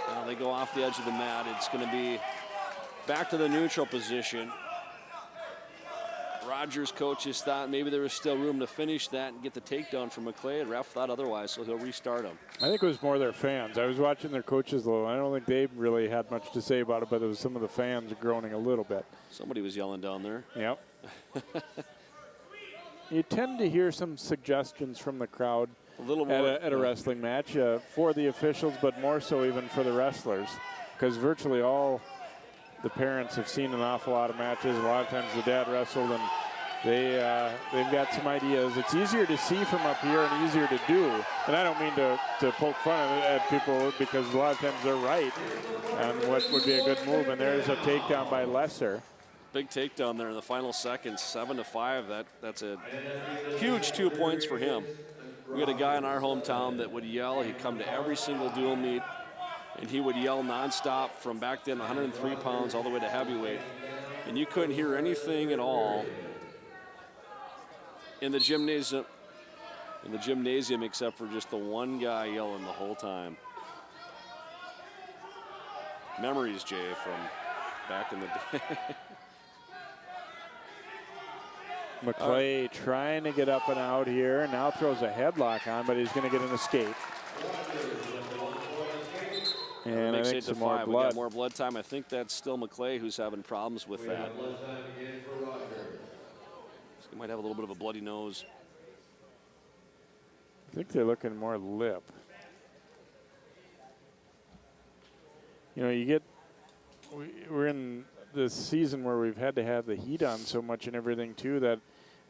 Now they go off the edge of the mat. It's going to be back to the neutral position. Rogers' coaches thought maybe there was still room to finish that and get the takedown from Mcleay. Ref thought otherwise, so he'll restart him.
I think it was more their fans. I was watching their coaches, though. I don't think they really had much to say about it, but it was some of the fans groaning a little bit.
Somebody was yelling down there.
Yep. You tend to hear some suggestions from the crowd
a little more
at a wrestling match for the officials, but more so even for the wrestlers, because virtually all the parents have seen an awful lot of matches. A lot of times the dad wrestled, and they've got some ideas. It's easier to see from up here and easier to do. And I don't mean to poke fun at people, because a lot of times they're right on what would be a good move. And there's a takedown by Lesser.
Big takedown there in the final seconds, 7-5. That's a huge 2 points for him. We had a guy in our hometown that would yell. He'd come to every single dual meet, and he would yell nonstop from back then 103 pounds all the way to heavyweight. And you couldn't hear anything at all in the gymnasium except for just the one guy yelling the whole time. Memories, Jay, from back in the day.
Mcleay trying to get up and out here. Now throws a headlock on, but he's going to get an escape. And I think some more blood.
We got more blood time. I think that's still Mcleay who's having problems with that. He might have a little bit of a bloody nose.
I think they're looking more lip. You know, we're in this season where we've had to have the heat on so much and everything too, that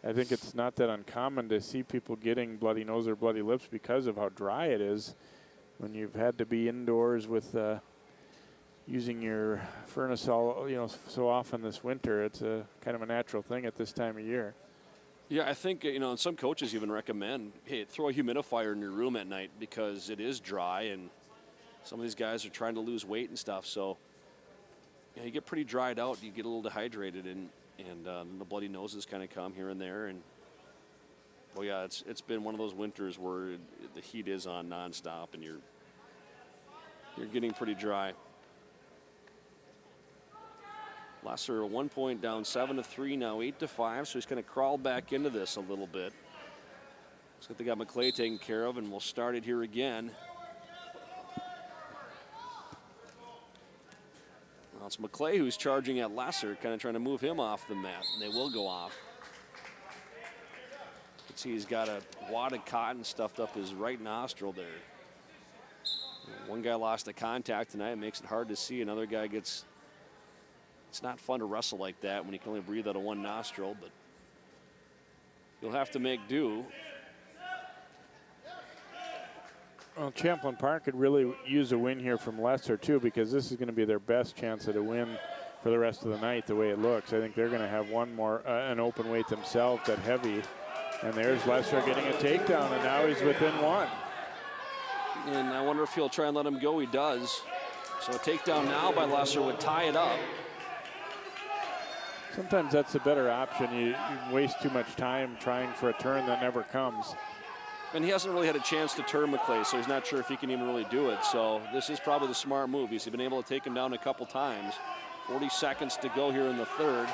I think it's not that uncommon to see people getting bloody nose or bloody lips because of how dry it is. When you've had to be indoors with using your furnace so often this winter, it's a kind of a natural thing at this time of year.
Yeah, I think, and some coaches even recommend, hey, throw a humidifier in your room at night because it is dry and some of these guys are trying to lose weight and stuff. So, you get pretty dried out, you get a little dehydrated, and the bloody noses kind of come here and there. And well, yeah, it's been one of those winters where the heat is on nonstop, and you're getting pretty dry. Lesser 1 point down, 7-3 now, 8-5. So he's going to crawl back into this a little bit. Looks like they got Mcleay taken care of, and we'll start it here again. Well, it's Mcleay who's charging at Lesser, kind of trying to move him off the mat, and they will go off. You can see he's got a wad of cotton stuffed up his right nostril there. One guy lost a contact tonight. It makes it hard to see. Another guy gets... It's not fun to wrestle like that when you can only breathe out of one nostril, but you'll have to make do.
Well, Champlin Park could really use a win here from Lesser, too, because this is going to be their best chance at a win for the rest of the night, the way it looks. I think they're going to have one more, an open weight themselves at heavy. And there's Lesser getting a takedown, and now he's within one.
And I wonder if he'll try and let him go. He does. So a takedown now by Lesser would tie it up.
Sometimes that's the better option. You waste too much time trying for a turn that never comes.
And he hasn't really had a chance to turn Mcleay, so he's not sure if he can even really do it. So this is probably the smart move. He's been able to take him down a couple times. 40 seconds to go here in the third.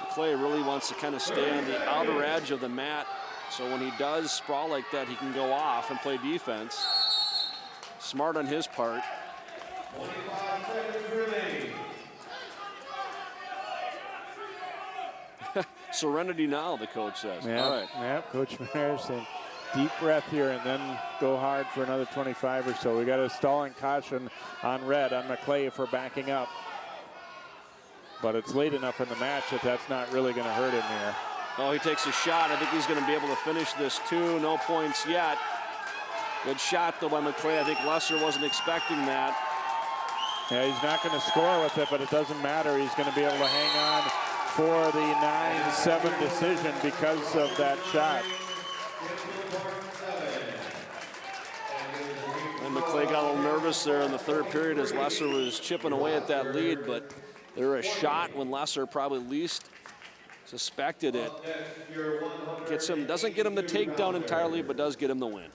Mcleay really wants to kind of stay on the outer edge of the mat, so when he does sprawl like that, he can go off and play defense. Smart on his part.
25 seconds remaining.
Serenity now, the coach says.
Yeah,
All right.
yeah, Coach Mayer saying deep breath here and then go hard for another 25 or so. We got a stalling caution on red on Mcleay for backing up. But it's late enough in the match that that's not really going to hurt him here.
Oh, he takes a shot. I think he's going to be able to finish this too. No points yet. Good shot though by Mcleay. I think Lesser wasn't expecting that.
Yeah, he's not going to score with it, but it doesn't matter. He's going to be able to hang on for the 9-7 decision because of that shot.
And Mcleay got a little nervous there in the third period as Lesser was chipping away at that lead, but they're a shot when Lesser probably least suspected it. Gets him, doesn't get him the takedown entirely, but does get him the win.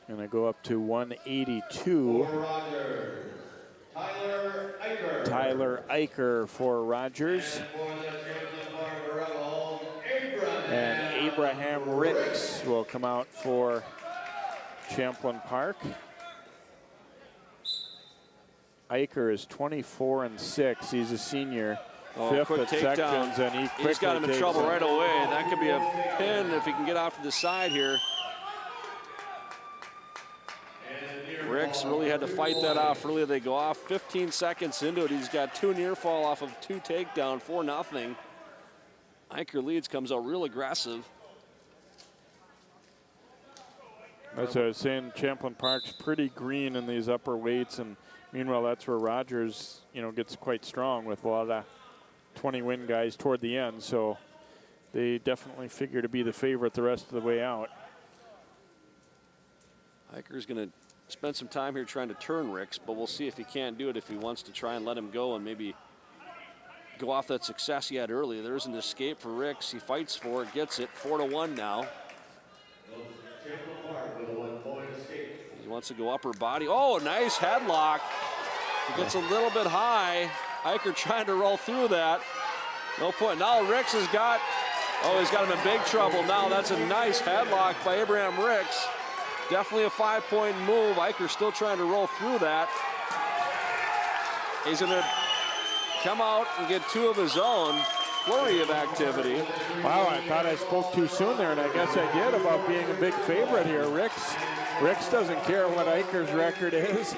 Going to go up to 182. Tyler Aiker for Rogers. And Abraham Ricks will come out for Champlin Park. Aiker is 24-6. He's a senior. Fifth at sections, and
he's got him in trouble right away. That could be a pin if he can get off to the side here. Ricks really had to fight that off early. They go off 15 seconds into it. He's got 2 near fall off of 2 takedown, 4-0. Aiker leads, comes out real aggressive.
That's what I was saying. Champlin Park's pretty green in these upper weights, and meanwhile, that's where Rogers, gets quite strong with a lot of 20-win guys toward the end. So they definitely figure to be the favorite the rest of the way out.
Aiker's going to spend some time here trying to turn Ricks, but we'll see if he can't do it, if he wants to try and let him go and maybe go off that success he had early. There's an escape for Ricks. He fights for it, gets it, 4-1 now. He wants to go upper body. Oh, nice headlock. He gets a little bit high. Aiker trying to roll through that. No point. Now Ricks has got, he's got him in big trouble now. That's a nice headlock by Abraham Ricks. Definitely a 5-point move. Aiker still trying to roll through that. He's going to come out and get 2 of his own. Flurry of activity.
Wow, I thought I spoke too soon there, and I guess I did, about being a big favorite here. Ricks doesn't care what Aiker's record is.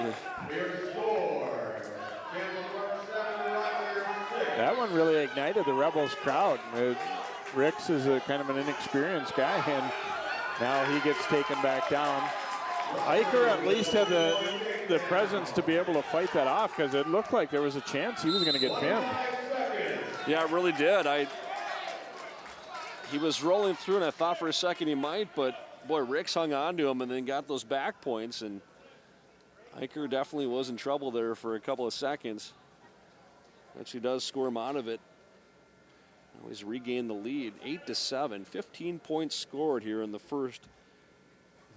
That one really ignited the Rebels crowd. Ricks is a kind of an inexperienced guy, and now he gets taken back down. Aiker at least had the presence to be able to fight that off, because it looked like there was a chance he was going to get pinned.
Yeah, it really did. He was rolling through, and I thought for a second he might, but boy, Ricks hung on to him and then got those back points, and Aiker definitely was in trouble there for a couple of seconds. Actually does score him out of it. Now he's regained the lead, 8-7, 15 points scored here in the first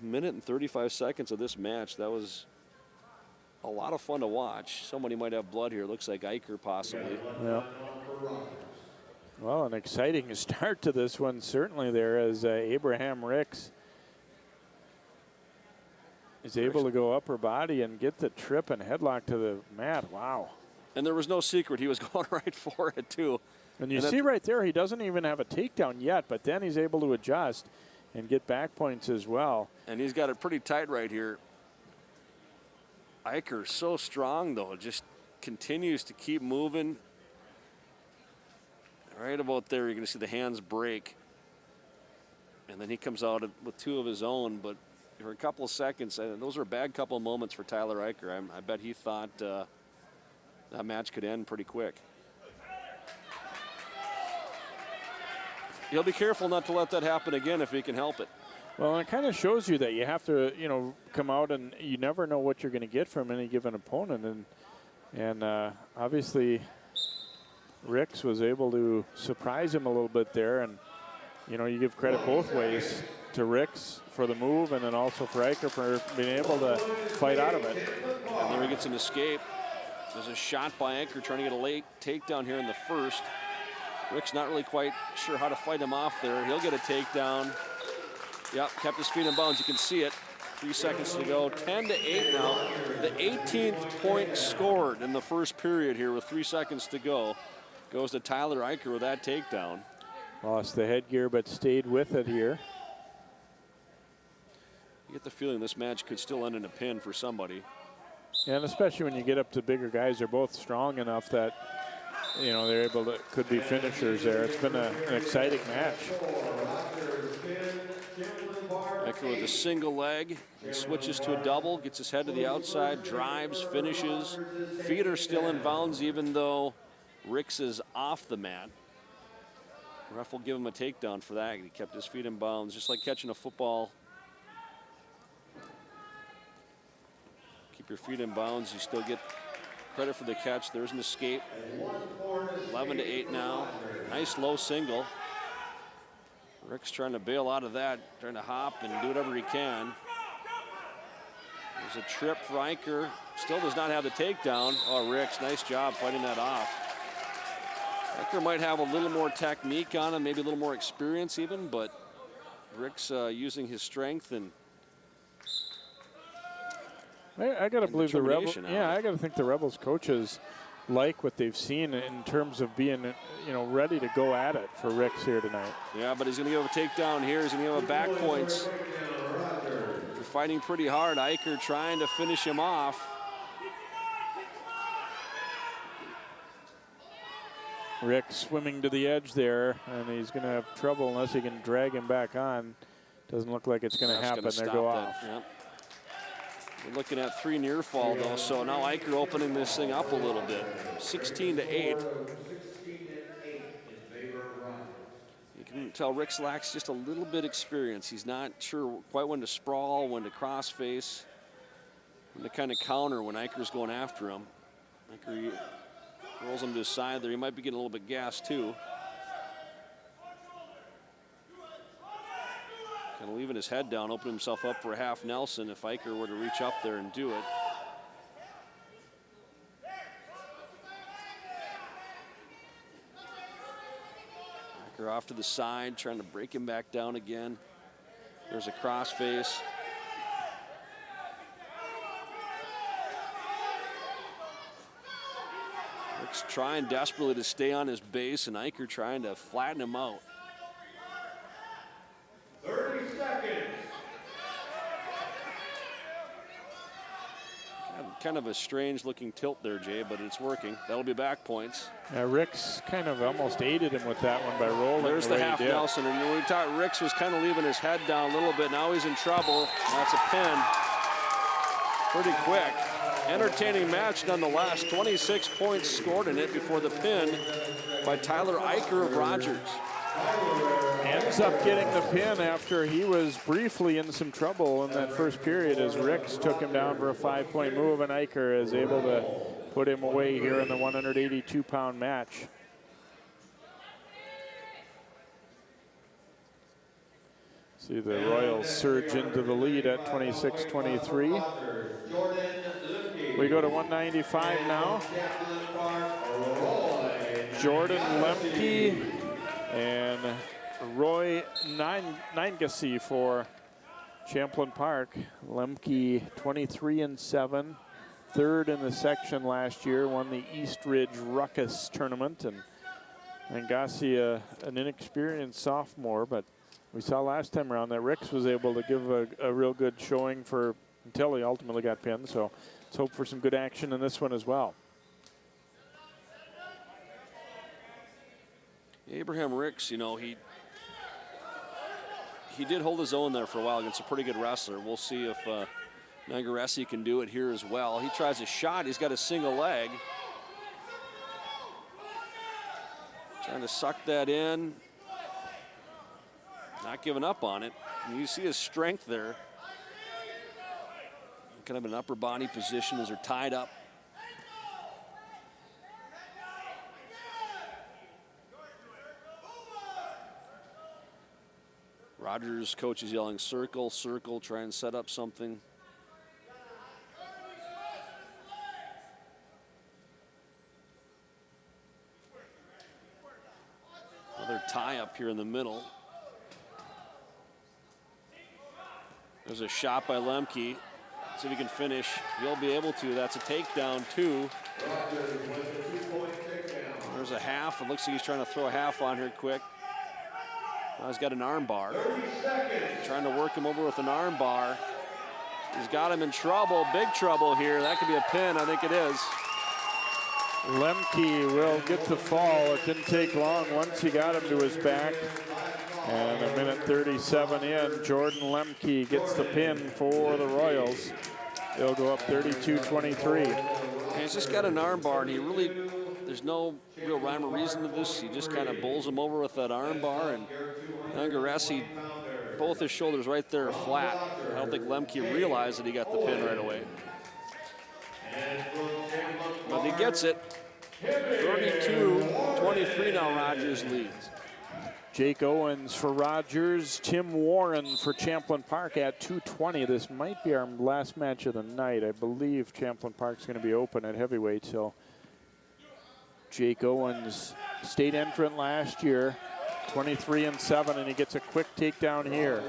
minute and 35 seconds of this match. That was a lot of fun to watch. Somebody might have blood here. Looks like Aiker possibly.
Yeah. Well, an exciting start to this one certainly there, as Abraham Ricks is able to go upper body and get the trip and headlock to the mat. Wow.
And there was no secret. He was going right for it, too.
And you see right there, he doesn't even have a takedown yet, but then he's able to adjust and get back points as well.
And he's got it pretty tight right here. Aiker so strong, though, just continues to keep moving. Right about there, you're going to see the hands break. And then he comes out with 2 of his own, but for a couple of seconds, those are a bad couple of moments for Tyler Aiker. I bet he thought that match could end pretty quick. he'll be careful not to let that happen again if he can help it.
Well, it kind of shows you that you have to, you know, come out and you never know what you're going to get from any given opponent. And obviously, Ricks was able to surprise him a little bit there. And, you know, you give credit both ways to Ricks for the move and then also for Aiker for being able to fight out of it.
And there he gets an escape. There's a shot by Aiker trying to get a late takedown here in the first. Ricks not really quite sure how to fight him off there. He'll get a takedown. Yep, kept his feet in bounds. You can see it. 3 seconds to go. 10-8 now. The 18th point scored in the first period here with 3 seconds to go goes to Tyler Aiker with that takedown.
Lost the headgear, but stayed with it here.
You get the feeling this match could still end in a pin for somebody.
And especially when you get up to bigger guys, they're both strong enough that, you know, they're able to, could be finishers there. It's been an exciting match.
Aiker with a single leg, and switches to a double, gets his head to the outside, drives, finishes. Feet are still in bounds even though Ricks is off the mat. Ref will give him a takedown for that. He kept his feet in bounds, just like catching a football. Keep your feet in bounds, you still get credit for the catch. There's an escape. 11-8 now. Nice low single. Rick's trying to bail out of that, trying to hop and do whatever he can. There's a trip for Aiker. Still does not have the takedown. Oh, Ricks, nice job fighting that off. Aiker might have a little more technique on him, maybe a little more experience even, but Rick's using his strength and
I got to believe the Rebels.
determination
Yeah,
out of it.
I got to think the Rebels coaches like what they've seen in terms of being, you know, ready to go at it for Ricks here tonight.
Yeah, but he's going to give a takedown here. He's going to give a back points. They're fighting pretty hard. Aiker trying to finish him off.
Ricks swimming to the edge there, and he's going to have trouble unless he can drag him back on. Doesn't look like it's going to happen. There go off.
Yep. We're looking at 3 near fall though, so now Aiker opening this thing up a little bit. 16-8. You can tell Ricks lacks just a little bit experience. He's not sure quite when to sprawl, when to cross face, when to kind of counter when Aiker's going after him. Aiker rolls him to his side there. He might be getting a little bit gassed too. Kind of leaving his head down, opening himself up for a half Nelson if Aiker were to reach up there and do it. Aiker off to the side, trying to break him back down again. There's a cross face. Rick's trying desperately to stay on his base, and Aiker trying to flatten him out.
30 seconds.
Kind of a strange looking tilt there, Jay, but it's working. That'll be back points.
Ricks kind of almost aided him with that one by rolling.
There's the half Nelson, and we thought Ricks was kind of leaving his head down a little bit. Now he's in trouble. That's a pin. Pretty quick. Entertaining match nonetheless. 26 points scored in it before the pin by Tyler Aiker of Rogers.
Ends up getting the pin after he was briefly in some trouble in that first period as Ricks took him down for a 5-point move, and Aiker is able to put him away here in the 182-pound match. See the Royals surge into the lead at 26-23. We go to 195 now. Jordan Lemke and Roy Ningacy for Champlin Park. Lemke 23-7, third in the section last year, won the East Ridge Ruckus tournament, and Ningacy an inexperienced sophomore, but we saw last time around that Ricks was able to give a real good showing for until he ultimately got pinned, so let's hope for some good action in this one as well.
Abraham Ricks, you know, he did hold his own there for a while against a pretty good wrestler. We'll see if Ningacy can do it here as well. He tries a shot. He's got a single leg. Trying to suck that in. not giving up on it. And you see his strength there. Kind of an upper body position as they're tied up. Rogers' coach is yelling, circle, circle, try and set up something. Another tie up here in the middle. There's a shot by Lemke. See if he can finish. He'll be able to. That's a takedown, too. There's a half. It looks like he's trying to throw a half on here quick. Now he's got an arm bar. Trying to work him over with an arm bar. He's got him in trouble, big trouble here. That could be a pin, I think it is.
Lemke will get the fall. It didn't take long once he got him to his back. And a minute 37 in, Jordan Lemke gets the pin for the Royals. They'll go up 32-23.
He's just got an arm bar, and he really, there's no real rhyme or reason to this. He just kind of bowls him over with that arm bar, and Ungaressi, both his shoulders right there are flat. I don't think Lemke realized that he got the pin right away. But he gets it. 32-23 now, Rogers leads.
Jake Owens for Rogers, Tim Warren for Champlin Park at 2:20. This might be our last match of the night. I believe Champlin Park's going to be open at heavyweight. So Jake Owens, state entrant last year, 23-7, and he gets a quick takedown here.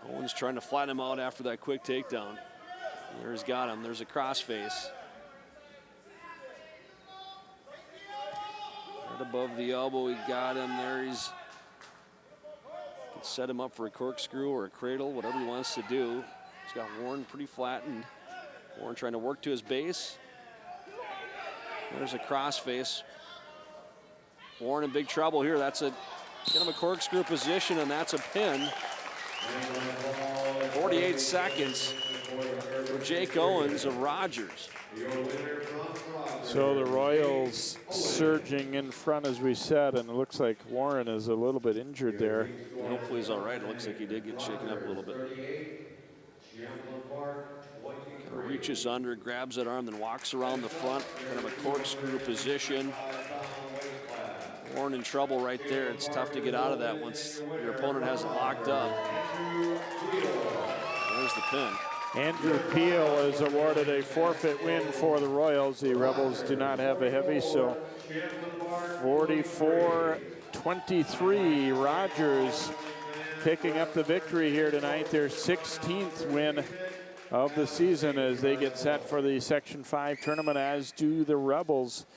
Owens trying to flatten him out after that quick takedown. There's got him. There's a crossface. Right above the elbow, he got him there. He's can set him up for a corkscrew or a cradle, whatever he wants to do. He's got Warren pretty flattened. Warren trying to work to his base. There's a crossface. Warren in big trouble here. That's a kind of a corkscrew position, and that's a pin. 48 seconds for Jake Owens of Rogers.
So the Royals surging in front, as we said, and it looks like Warren is a little bit injured there.
Hopefully he's all right. It looks like he did get shaken up a little bit. Kind of reaches under, grabs that arm, then walks around the front, kind of a corkscrew position. Warren in trouble right there. It's tough to get out of that once your opponent has it locked up. There's the pin.
Andrew Peel is awarded a forfeit win for the Royals. The Rebels do not have a heavy, so 44-23. Rogers picking up the victory here tonight. Their 16th win of the season as they get set for the Section 5 tournament, as do the Rebels.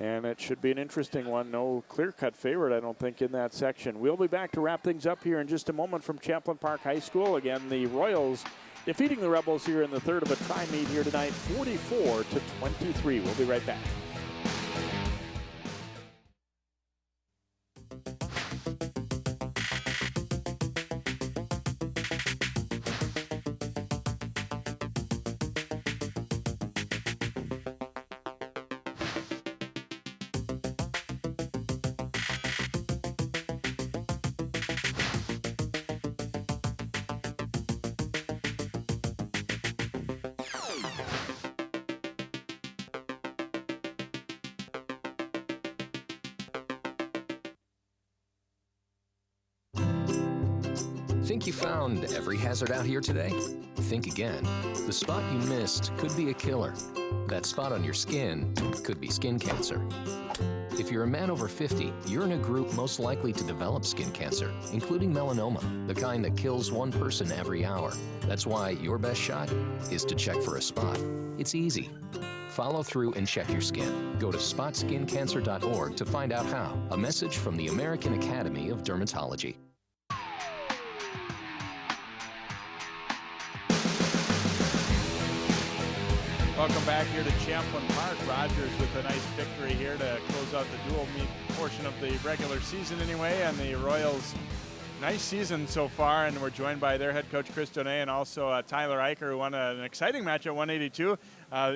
And it should be an interesting one. No clear-cut favorite, I don't think, in that section. We'll be back to wrap things up here in just a moment from Champlin Park High School. Again, the Royals defeating the Rebels here in the third of a tri-meet here tonight, 44-23. We'll be right back.
Think you found every hazard out here today? Think again. The spot you missed could be a killer. That spot on your skin could be skin cancer. If you're a man over 50, you're in a group most likely to develop skin cancer, including melanoma, the kind that kills one person every hour. That's why your best shot is to check for a spot. It's easy. Follow through and check your skin. Go to spotskincancer.org to find out how. A message from the American Academy of Dermatology.
Welcome back here to Champlin Park. Rogers with a nice victory here to close out the dual meet portion of the regular season anyway, and the Royals Nice season so far, and we're joined by their head coach, Chris Donay, and also Tyler Aiker, who won an exciting match at 182.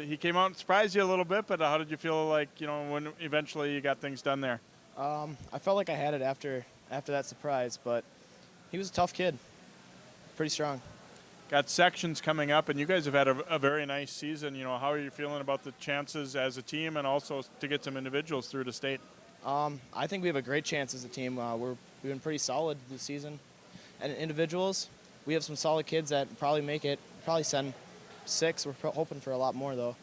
He came out and surprised you a little bit, but how did you feel like, when eventually you got things done there?
I felt like I had it after that surprise, but he was a tough kid, pretty strong.
Got sections coming up, and you guys have had a very nice season. How are you feeling about the chances as a team and also to get some individuals through the state?
I think we have a great chance as a team. We've been pretty solid this season. And individuals, we have some solid kids that probably make it, probably send 6. We're hoping for a lot more, though.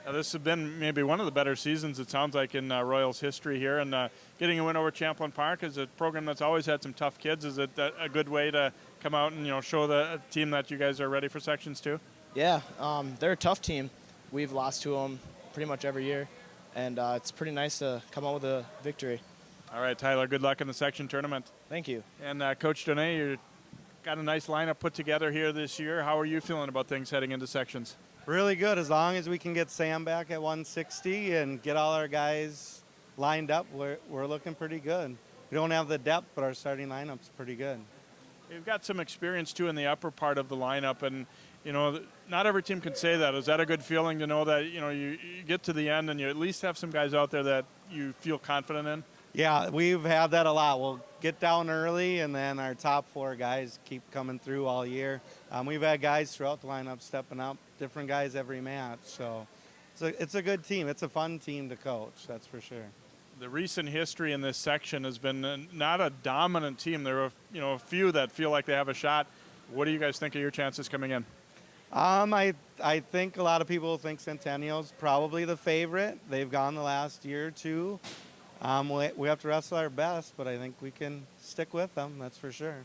Now, this has been maybe one of the better seasons, it sounds like, in Royals history here. And getting a win over Champlin Park is a program that's always had some tough kids. Is it a good way to come out and show the team that you guys are ready for sections too?
Yeah, they're a tough team. We've lost to them pretty much every year. And it's pretty nice to come out with a victory.
All right, Tyler, good luck in the section tournament.
Thank you.
And Coach Donay, you got a nice lineup put together here this year. How are you feeling about things heading into sections?
Really good, as long as we can get Sam back at 160 and get all our guys lined up, we're looking pretty good. We don't have the depth, but our starting lineup's pretty good.
You've got some experience, too, in the upper part of the lineup, and not every team can say that. Is that a good feeling to know that, you get to the end and you at least have some guys out there that you feel confident in?
Yeah, we've had that a lot. We'll get down early, and then our top 4 guys keep coming through all year. We've had guys throughout the lineup stepping up, different guys every match. So it's a good team. It's a fun team to coach, that's for sure.
The recent history in this section has been not a dominant team. There are a few that feel like they have a shot. What do you guys think of your chances coming in?
I think a lot of people think Centennial's probably the favorite. They've gone the last year or two. We have to wrestle our best, but I think we can stick with them, that's for sure.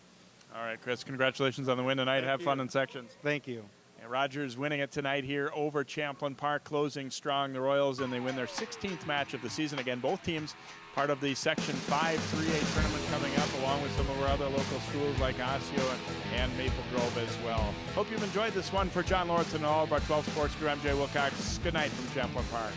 All right, Chris, congratulations on the win tonight. Have fun in sections.
Thank you.
And Rogers winning it tonight here over Champlin Park, closing strong the Royals, and they win their 16th match of the season. Again, both teams part of the Section 5 3A tournament coming up, along with some of our other local schools like Osseo and Maple Grove as well. Hope you've enjoyed this one. For John Lawrence and all of our 12 Sports crew, I'm Jay Wilcox. Good night from Champlin Park.